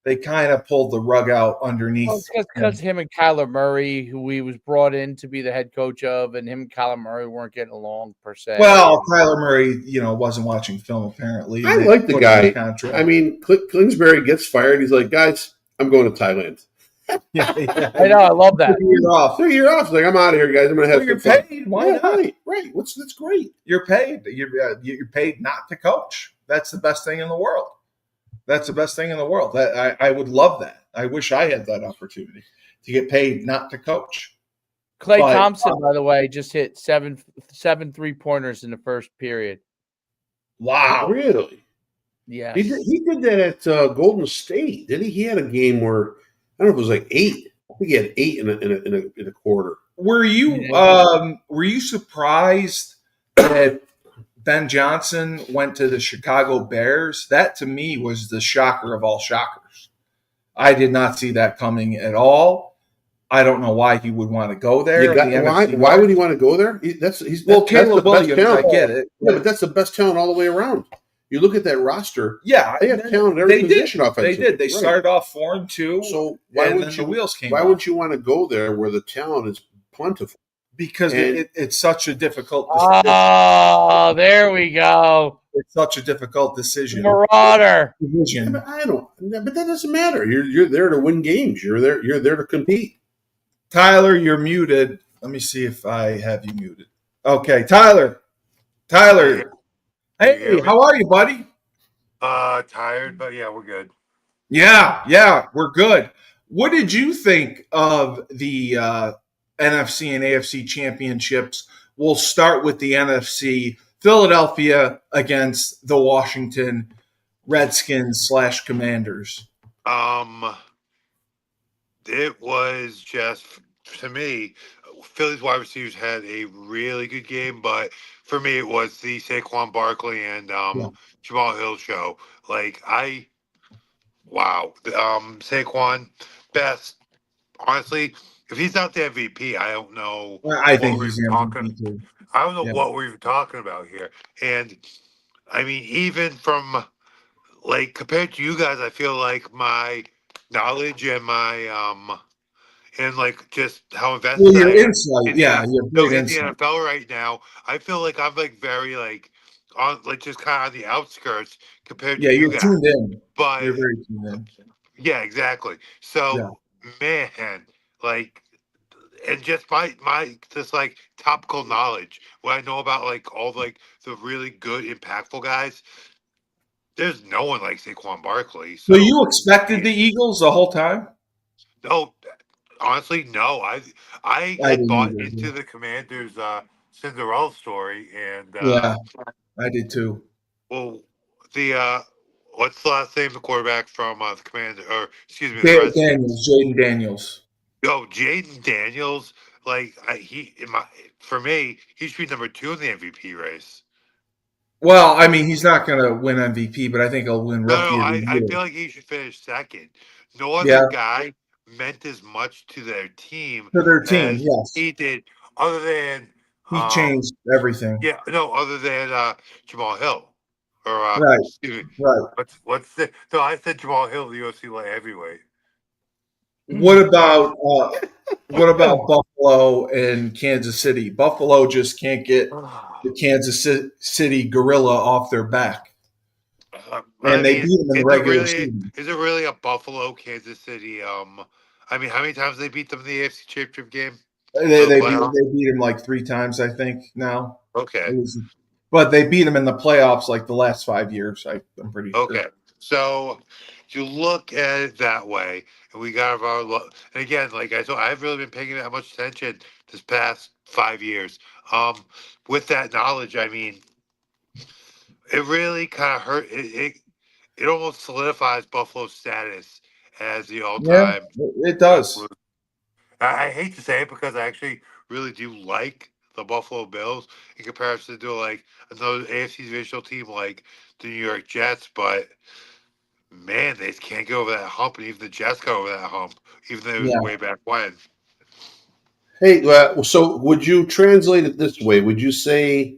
They kind of pulled the rug out underneath. Well, it's because him and Kyler Murray, who he was brought in to be the head coach of, and him and Kyler Murray weren't getting along per se. Well, Kyler Murray, wasn't watching film apparently. I like the guy. I mean, Kingsbury gets fired. He's like, guys, I'm going to Thailand. Yeah. I know. I love that. 2 years off. 2 years off. It's like, I'm out of here, guys. I'm going to have you're paid. Why not? Right. That's great. You're paid. You're paid not to coach. That's the best thing in the world. I would love that. I wish I had that opportunity to get paid not to coach. Klay Thompson, by the way, just hit seven 3-pointers in the first period. Wow. Really? Yeah. He did that at Golden State, didn't he? He had a game where, I don't know if it was like 8. I think he had 8 in a quarter. Were you surprised that Ben Johnson went to the Chicago Bears, that to me was the shocker of all shockers. I did not see that coming at all. I don't know why he would want to go there. Why would he want to go there? That's the Caleb best Williams, talent. I get it. Yeah, but that's the best talent all the way around. You look at that roster. Yeah, they have talent at every position offensively. They did. They started off 4-2. So why would the wheels came Why off. would you want to go there where the talent is plentiful? Because it's such a difficult decision. Oh, there we go. It's such a difficult decision. Marauder. Yeah, but But that doesn't matter. You're there to win games. You're there to compete. Tyler, you're muted. Let me see if I have you muted. Okay, Tyler. Hey, how are you, buddy? Tired, but yeah, we're good. Yeah, we're good. What did you think of the NFC and AFC championships? We'll start with the NFC. Philadelphia against the Washington Redskins / Commanders. It was just, to me, Philly's wide receivers had a really good game, but for me, it was the Saquon Barkley and Jamal Hill show. Saquon, best. Honestly, if he's not the MVP, I don't know. I think he's the MVP too. I don't know what we're talking about here. And I mean, even from compared to you guys, I feel like my knowledge and my and just how invested your insight, you have great in insight. the NFL right now, I feel like I'm very on just kind of on the outskirts compared to you guys. Tuned in. But you're very tuned in. Yeah, exactly. So man, and just my just topical knowledge, what I know about all the really good impactful guys. There's no one like Saquon Barkley. So you expected the Eagles the whole time? No, honestly, no. I had bought into the Commanders' Cinderella story, and I did too. Well, the what's the last name of the quarterback from the Commanders? Or excuse me, Jaden Daniels. Oh, Jaden Daniels. For me, he should be number 2 in the MVP race. Well, I mean, he's not going to win MVP, but I think he'll win Rookie of the Year. I feel like he should finish second. No other guy meant as much to their team. Yes. He did, other than he changed everything. Yeah, no, other than Jamal Hill. Or right. Excuse me. Right. So I said Jamal Hill, the UFC light heavyweight. What about Buffalo and Kansas City? Buffalo just can't get the Kansas City gorilla off their back. And they beat them in the regular season. Is it really a Buffalo Kansas City? I mean, how many times they beat them in the AFC Championship game? They beat them 3 times, I think. Now, okay, but they beat them in the playoffs the last 5 years. I'm pretty sure. Okay, so you look at it that way, and we got our and again, like I told, I've really been paying that much attention this past 5 years. With that knowledge, I mean, it really kind of hurt. It almost solidifies Buffalo's status as the all-time. Yeah, it does. I hate to say it because I actually really do like the Buffalo Bills in comparison to another AFC divisional team like the New York Jets, but man, they just can't get over that hump, and even the Jets got over that hump, even though it was way back when. Hey, so would you translate it this way? Would you say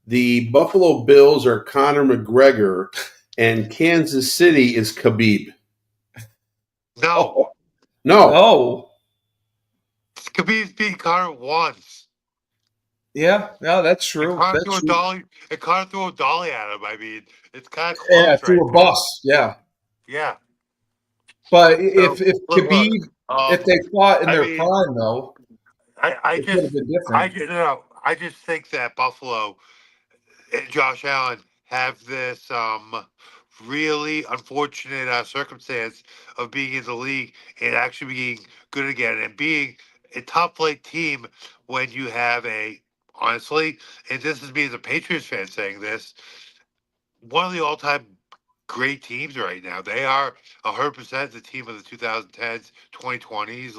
the Buffalo Bills are Conor McGregor and Kansas City is Khabib? No. Khabib's beat Conor once. Yeah, no, that's true. And Conor threw a dolly at him. I mean, it's kind of close. Yeah, through a bus. Yeah. Yeah. But if Khabib, if they fought in their prime, though, it could have been different. I just think that Buffalo and Josh Allen have this really unfortunate circumstance of being in the league and actually being good again and being a top-flight team when you have honestly, and this is me as a Patriots fan saying this, one of the all-time great teams right now. They are 100% the team of the 2010s, 2020s.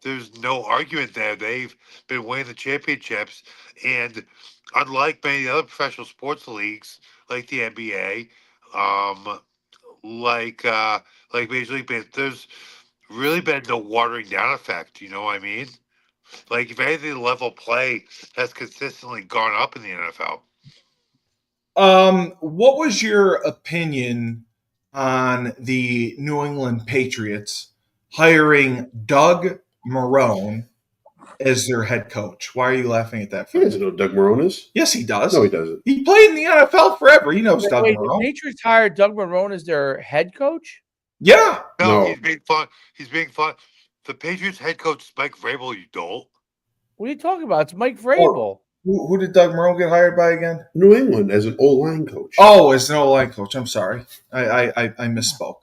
there's no argument there. They've been winning the championships, and unlike many other professional sports leagues like the NBA, like Major League Baseball, there's really been no watering down effect. You know what I mean? Like, if anything, the level of play has consistently gone up in the NFL. What was your opinion on the New England Patriots hiring Doug Marrone as their head coach? Why are you laughing at that? He doesn't know who Doug Marrone is. Yes, he does. No, he doesn't. He played in the NFL forever. He knows Doug Marrone. The Patriots hired Doug Marrone as their head coach? Yeah. No, he's being fun. He's being fun. The Patriots head coach is Mike Vrabel, you dolt. What are you talking about? It's Mike Vrabel. Who did Doug Marrone get hired by again? New England as an O-line coach. Oh, as an O-line coach. I'm sorry. I misspoke.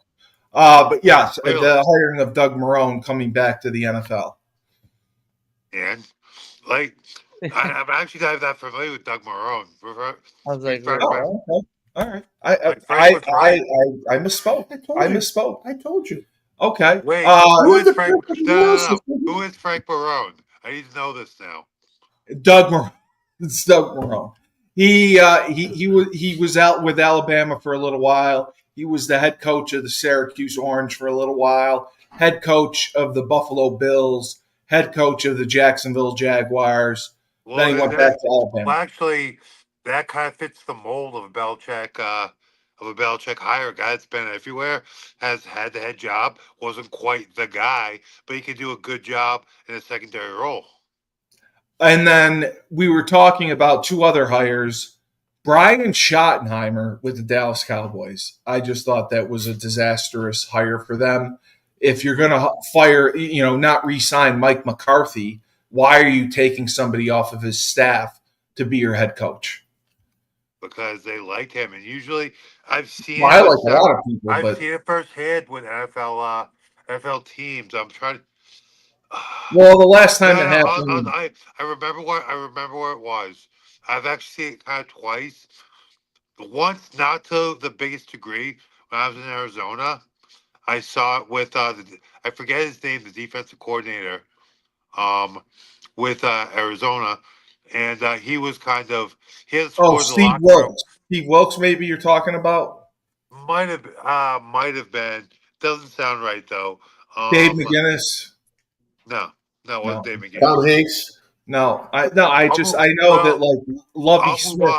But yes, really? The hiring of Doug Marrone coming back to the NFL. And, like, I'm actually not that familiar with Doug Marrone. I was like, okay. All right. I misspoke. I misspoke. I told you. Okay. Wait, who is Frank? No. Who is Frank Marrone? I need to know this now. Doug Marrone. It's Doug Marrone. He was out with Alabama for a little while. He was the head coach of the Syracuse Orange for a little while. Head coach of the Buffalo Bills. Head coach of the Jacksonville Jaguars. Well, then he went back to Alabama. Well, actually, that kind of fits the mold of a Belichick hire. A guy that's been everywhere, has had the head job, wasn't quite the guy, but he could do a good job in a secondary role. And then we were talking about two other hires. Brian Schottenheimer with the Dallas Cowboys. I just thought that was a disastrous hire for them. If you're going to fire, not re-sign Mike McCarthy, why are you taking somebody off of his staff to be your head coach? Because they like him, and usually I've seen. Well, I like a lot of people. I've seen it firsthand with NFL teams. I'm trying to. Well, the last time it happened, I remember where it was. I've actually seen it kind of twice. Once, not to the biggest degree, when I was in Arizona, I saw it with I forget his name, the defensive coordinator, with Arizona, and he was kind of Steve Wilkes. Steve Wilkes, maybe you're talking about. Might have been. Doesn't sound right though. Dave McGinnis. No, it wasn't Dave McGinnis. Tom Hanks. No, I know that like Lovie Smith.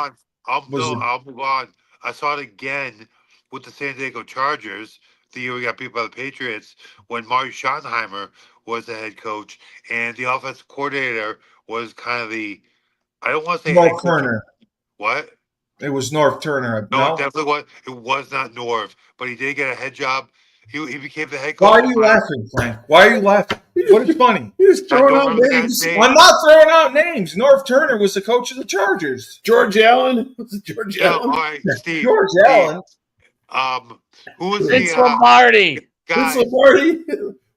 I'll move on. I saw it again with the San Diego Chargers the year we got beat by the Patriots when Marty Schottenheimer was the head coach and the offensive coordinator was kind of I don't want to say North Turner. What? It was North Turner. No, it definitely was. It was not Norv, but he did get a head job. He became the head coach. Why are you laughing, Frank? Why are you laughing? What is funny? You're just throwing out names. I'm not throwing out names. North Turner was the coach of the Chargers. George Allen? Was it George Allen? All right, Steve. George Allen. Who was Vince Lombardi? Vince Lombardi?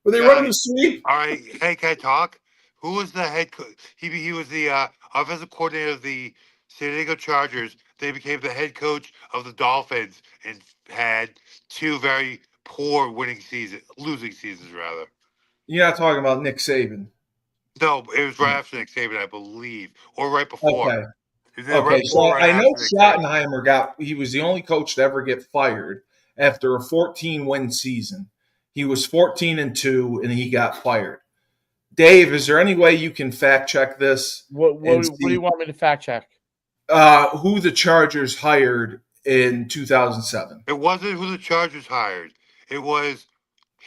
Were they running the sweep? All right. Hey, can I talk? Who was the head coach? He was the offensive coordinator of the San Diego Chargers. They became the head coach of the Dolphins and had two very poor losing seasons, rather. You're not talking about Nick Saban. No, it was right after Nick Saban, I believe, or right before. Okay. So I know Schottenheimer he was the only coach to ever get fired after a 14-win season. He was 14-2, and he got fired. Dave, is there any way you can fact check this? What do you want me to fact check? Who the Chargers hired in 2007? It wasn't who the Chargers hired. It was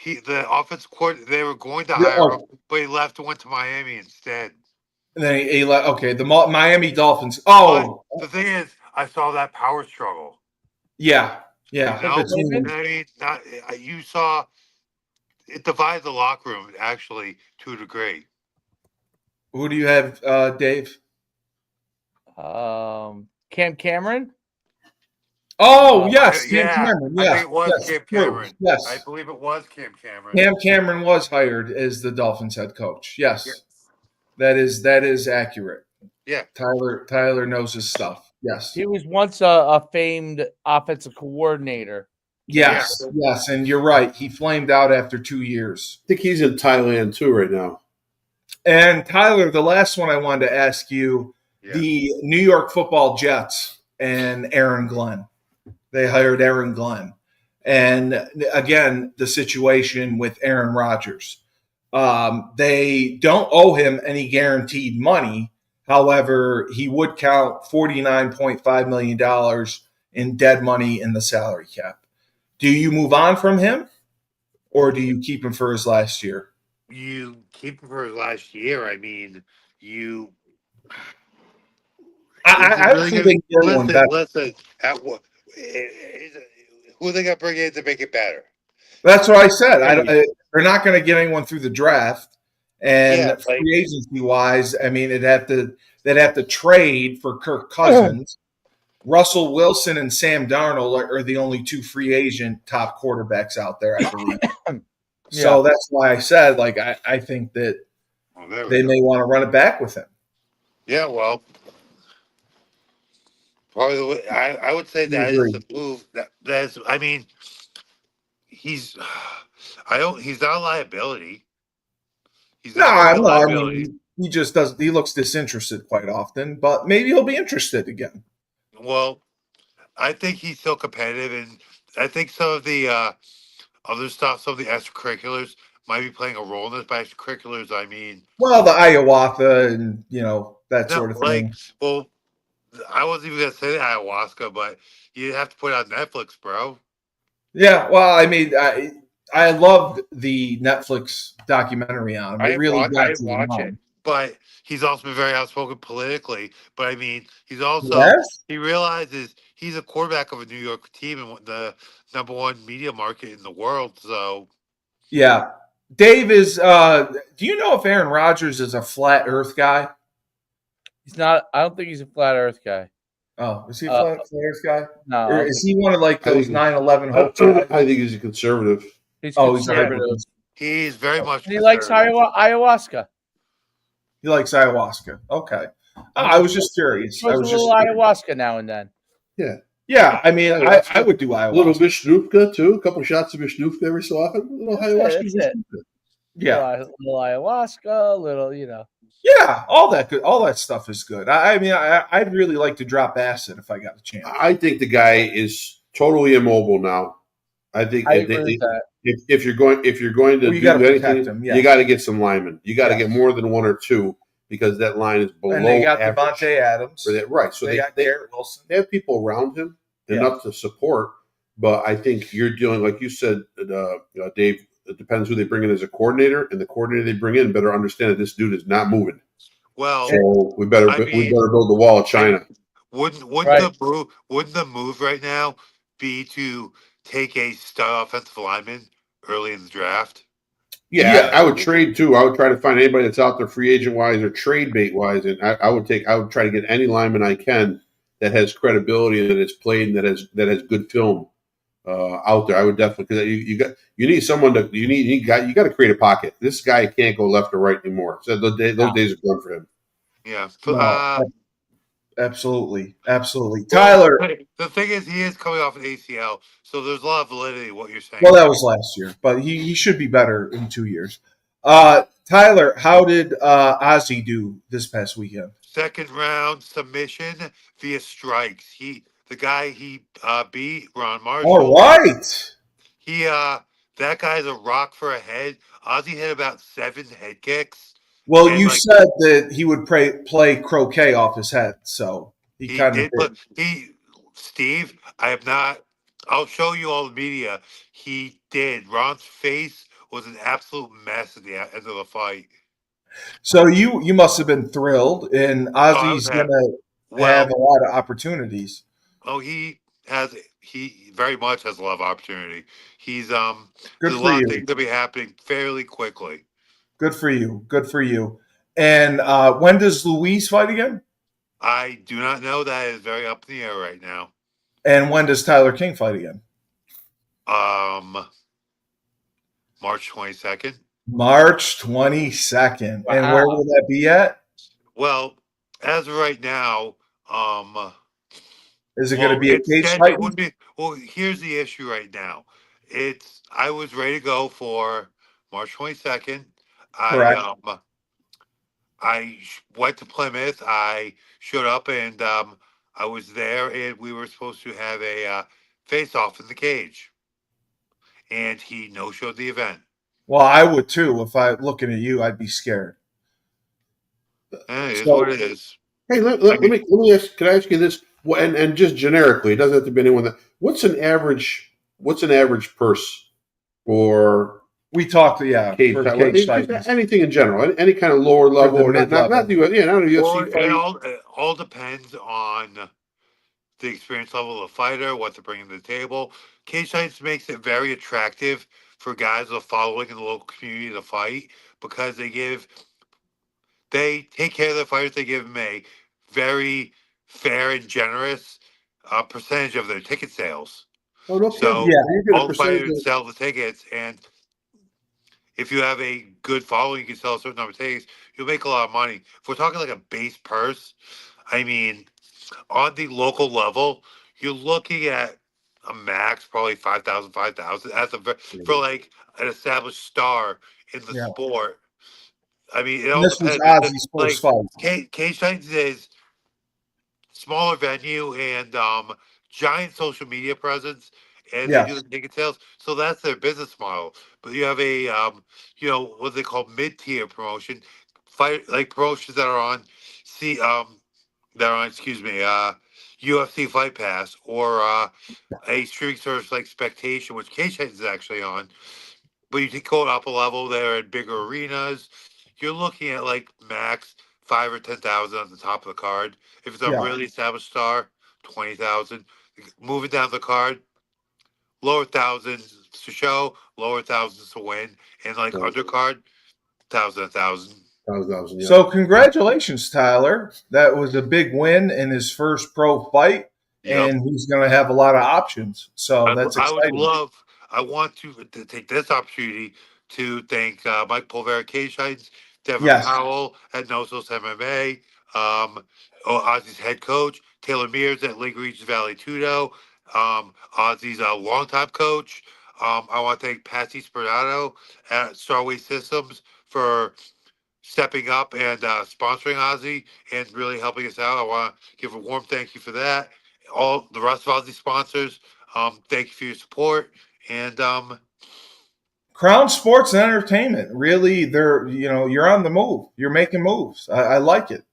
the offensive coordinator. They were going to hire him, but he left and went to Miami instead. And then he left. Okay, the Miami Dolphins. Oh, but the thing is, I saw that power struggle. Yeah. I mean, you saw it divided the locker room actually to a degree. Who do you have, Dave? Cam Cameron. Oh, yes, Cam Cameron. Yeah, I think it was Cam Cameron. Yes, I believe it was Cam Cameron. Cam Cameron was hired as the Dolphins head coach. Yes. That is accurate. Yeah, Tyler knows his stuff. Yes, he was once a famed offensive coordinator. Yes, and you're right. He flamed out after 2 years. I think he's in Thailand too right now. And Tyler, the last one I wanted to ask you, the New York Football Jets and Aaron Glenn. They hired Aaron Glenn. And again, the situation with Aaron Rodgers. They don't owe him any guaranteed money. However, he would count $49.5 million in dead money in the salary cap. Do you move on from him, or do you keep him for his last year? You keep him for his last year. I mean, I actually think listen. Who are they going to bring in to make it better? That's what I said. They're not going to get anyone through the draft, and free agency wise, I mean, they'd have to trade for Kirk Cousins. Russell Wilson and Sam Darnold are the only two free agent top quarterbacks out there, I believe. So that's why I said, like, I think that they may want to run it back with him. Yeah, well, probably I would say that is the move. That's I mean, he's not a liability. He's not a liability. I mean, he just does. He looks disinterested quite often, but maybe he'll be interested again. Well, I think he's still competitive, and I think some of the other stuff, some of the extracurriculars might be playing a role in this. By extracurriculars, I mean, well, the ayahuasca and that sort of thing. Well, I wasn't even gonna say the ayahuasca, but you have to put it on Netflix, bro. Yeah, well, I mean, I loved the Netflix documentary on him. I watch it, but he's also been very outspoken politically. But I mean, he realizes he's a quarterback of a New York team and the number one media market in the world. So, yeah, Dave is. Do you know if Aaron Rodgers is a flat Earth guy? He's not. I don't think he's a flat Earth guy. Oh, is he a flat Earth guy? No. Or is he one of like those 9/11 hopes? I think he's a conservative. He's conservative. He's very much. He likes ayahuasca. He likes ayahuasca. Okay. I was just curious. I was just ayahuasca now and then. Yeah. Yeah, I mean, I would do ayahuasca. A little Vishnufka, too. A couple shots of Vishnufka every so often. A little ayahuasca. Yeah. A little ayahuasca, a little, Yeah, all that stuff is good. I mean, I'd really like to drop acid if I got the chance. I think the guy is totally immobile now. I think if you're going to do anything, you got to get some linemen. You got to get more than one or two because that line is below. And they got average. Devontae Adams, right? So they got Garrett Wilson. They have people around him enough to support. But I think you're dealing, like you said, Dave. It depends who they bring in as a coordinator, and the coordinator they bring in better understand that this dude is not moving. Well, so we better build the wall of China. Wouldn't the move right now be to take a star offensive lineman early in the draft? Yeah, I would trade too. I would try to find anybody that's out there free agent wise or trade bait wise, and I would try to get any lineman I can that has credibility and that has played and that has good film. Out there, I would definitely because you need someone you got to create a pocket. This guy can't go left or right anymore. So those days are done for him. Yeah, absolutely. Tyler, the thing is, he is coming off an ACL, so there's a lot of validity in what you're saying. Well, that was last year, but he should be better in 2 years. Tyler, how did Ozzy do this past weekend? Second round submission via strikes. The guy he beat, Ron Marshall. All right. That guy's a rock for a head. Ozzy hit about 7 head kicks. Well, you said that he would play croquet off his head, so he kind of did. Steve, I have not. I'll show you all the media. He did. Ron's face was an absolute mess at the end of the fight. So you must have been thrilled, and Ozzy's going to have a lot of opportunities. Oh, he very much has a lot of opportunity. There's a lot of things to be happening fairly quickly. Good for you. And when does Luis fight again? I do not know. That is very up in the air right now. And when does Tyler King fight again? March 22nd. March 22nd. Wow. And where will that be at? Well, as of right now, is it going to be a cage fight? Well, here's the issue right now. I was ready to go for March 22nd. I went to Plymouth. I showed up and I was there, and we were supposed to have a face-off in the cage, and he no-showed the event. Well, I would too. If I looking at you, I'd be scared. It is what it is. Hey, let me ask. Can I ask you this? And just generically, it doesn't have to be anyone that. What's an average purse for? We talked, yeah, cage for type, cage titans. anything in general, any kind of lower level, or not UFC fight. It all depends on the experience level of the fighter, what they're bringing to the table. Cage Titans makes it very attractive for guys that are following in the local community to fight because they take care of their fighters. They give them a very fair and generous percentage of their ticket sales. Oh, no so yeah, all the fighters sell the tickets, and if you have a good following, you can sell a certain number of tickets. You'll make a lot of money. If we're talking like a base purse, I mean, on the local level, you're looking at a max probably 5,000 for like an established star in the sport. I mean, it all depends. Ozzy Sports Fight. Cage Titans is smaller venue and giant social media presence, and they do the ticket sales. So that's their business model. But you have a what they call mid-tier promotion, promotions that are on UFC Fight Pass or a streaming service like Spectation, which Cage Titans is actually on. But you take it up a level, they're in bigger arenas. You're looking at like max 5,000 or 10,000 on the top of the card. If it's a really established star, 20,000. Moving down the card, lower thousands to show, lower thousands to win, and like undercard, 1,000. Yeah. So congratulations, Tyler. That was a big win in his first pro fight, and he's going to have a lot of options. So that's exciting. I want to take this opportunity to thank Mike Pulvera, Cage Titans, Devin Powell at Nosos MMA, Ozzy's head coach, Taylor Mears at Lake Regis Valley Tudo, Ozzy's longtime coach. I want to thank Patsy Sperdato at Starway Systems for stepping up and sponsoring Ozzy and really helping us out. I want to give a warm thank you for that. All the rest of Ozzy sponsors, thank you for your support. And Crown Sports and Entertainment, really, you're on the move. You're making moves. I like it.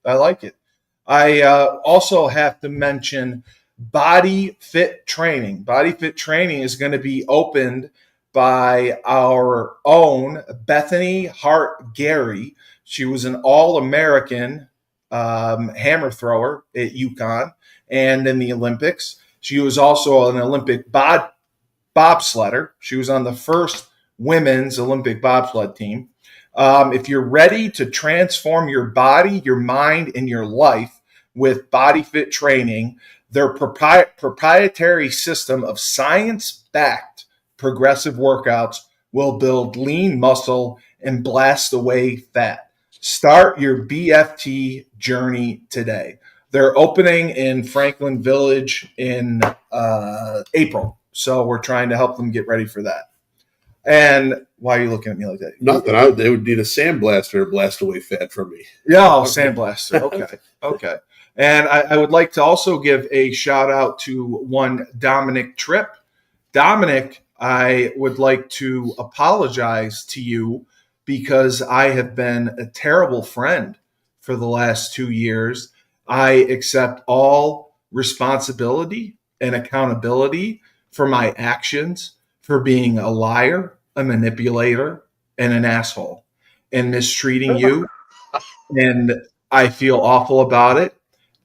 I also have to mention Body Fit Training. Body Fit Training is going to be opened by our own Bethany Hart Gary. She was an All-American hammer thrower at UConn and in the Olympics. She was also an Olympic bobsledder. She was on the first women's Olympic bobsled team. If you're ready to transform your body, your mind, and your life with Body Fit Training, their proprietary system of science-backed progressive workouts will build lean muscle and blast away fat. Start your BFT journey today. They're opening in Franklin Village in April, so we're trying to help them get ready for that. And why are you looking at me like that? Not that they would need a sandblaster to blast away fat from me. Yeah, sandblaster. Okay. And I would like to also give a shout out to one Dominic Tripp. Dominic, I would like to apologize to you because I have been a terrible friend for the last 2 years. I accept all responsibility and accountability for my actions, for being a liar, a manipulator, and an asshole, and mistreating you. And I feel awful about it.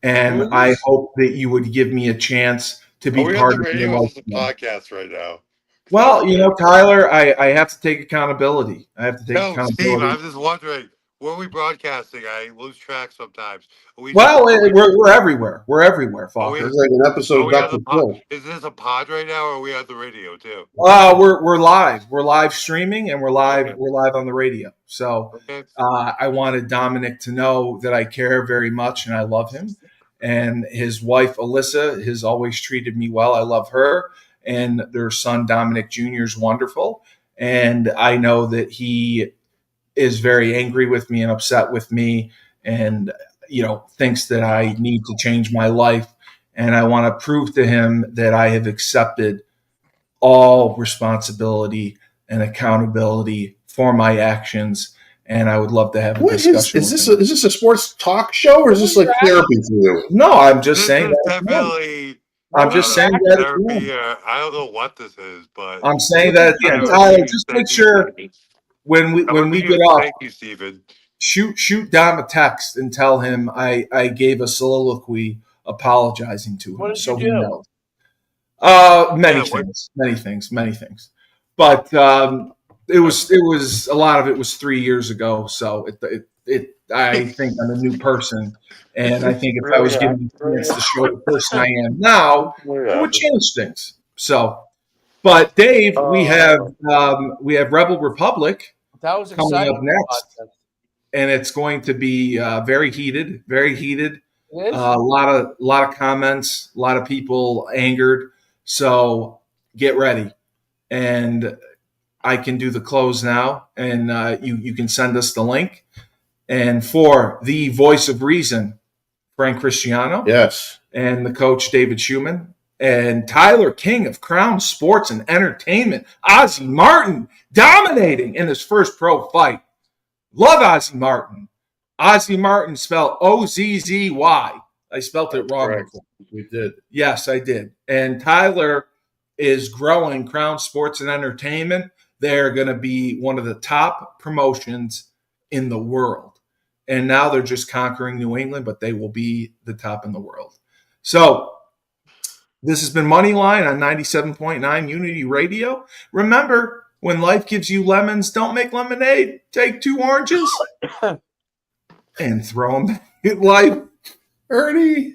And I hope that you would give me a chance to be part of the podcast right now. Well, Tyler, I have to take accountability. Accountability. Steve, I'm just wondering, where are we broadcasting? I lose track sometimes. We're everywhere. We're everywhere, Fokker. It's like an episode of Dr. Phil. Is this a pod right now, or are we on the radio too? We're live. We're live streaming, and we're live. Okay. We're live on the radio. So I wanted Dominic to know that I care very much and I love him. And his wife Alyssa has always treated me well. I love her, and their son Dominic Jr. is wonderful. And I know that he is very angry with me and upset with me. and thinks that I need to change my life. And I want to prove to him that I have accepted all responsibility and accountability for my actions. And I would love to have a discussion. Is this a sports talk show, or is this like therapy for you? No, I'm just saying that. Definitely. I'm just saying that. Therapy, I don't know what this is, but I'm saying that at the end. Tyler, just make sure when we get off. Thank you, Steven. Shoot Dom a text and tell him I gave a soliloquy apologizing to him. What did so you he do? knows. Many things. But it was a lot of it was 3 years ago. So I think I'm a new person, and I think if I was given the chance to show the person I am now, it would change things. So, but Dave, we have Rebel Republic that was coming exciting up next, and it's going to be very heated. A lot of comments, a lot of people angered. So get ready, and I can do the close now, and you can send us the link. And for the voice of reason, Frank Cristiano, yes, and the coach David Shuman, and Tyler King of Crown Sports and Entertainment, Ozzie Martin dominating in his first pro fight. Love Ozzie Martin. Ozzie Martin spelled Ozzzy. I spelled it wrong before. We did. Yes, I did. And Tyler is growing Crown Sports and Entertainment. They're going to be one of the top promotions in the world. And now they're just conquering New England, but they will be the top in the world. So this has been Moneyline on 97.9 Unity Radio. Remember, when life gives you lemons, don't make lemonade. Take 2 oranges and throw them back at life. Ernie.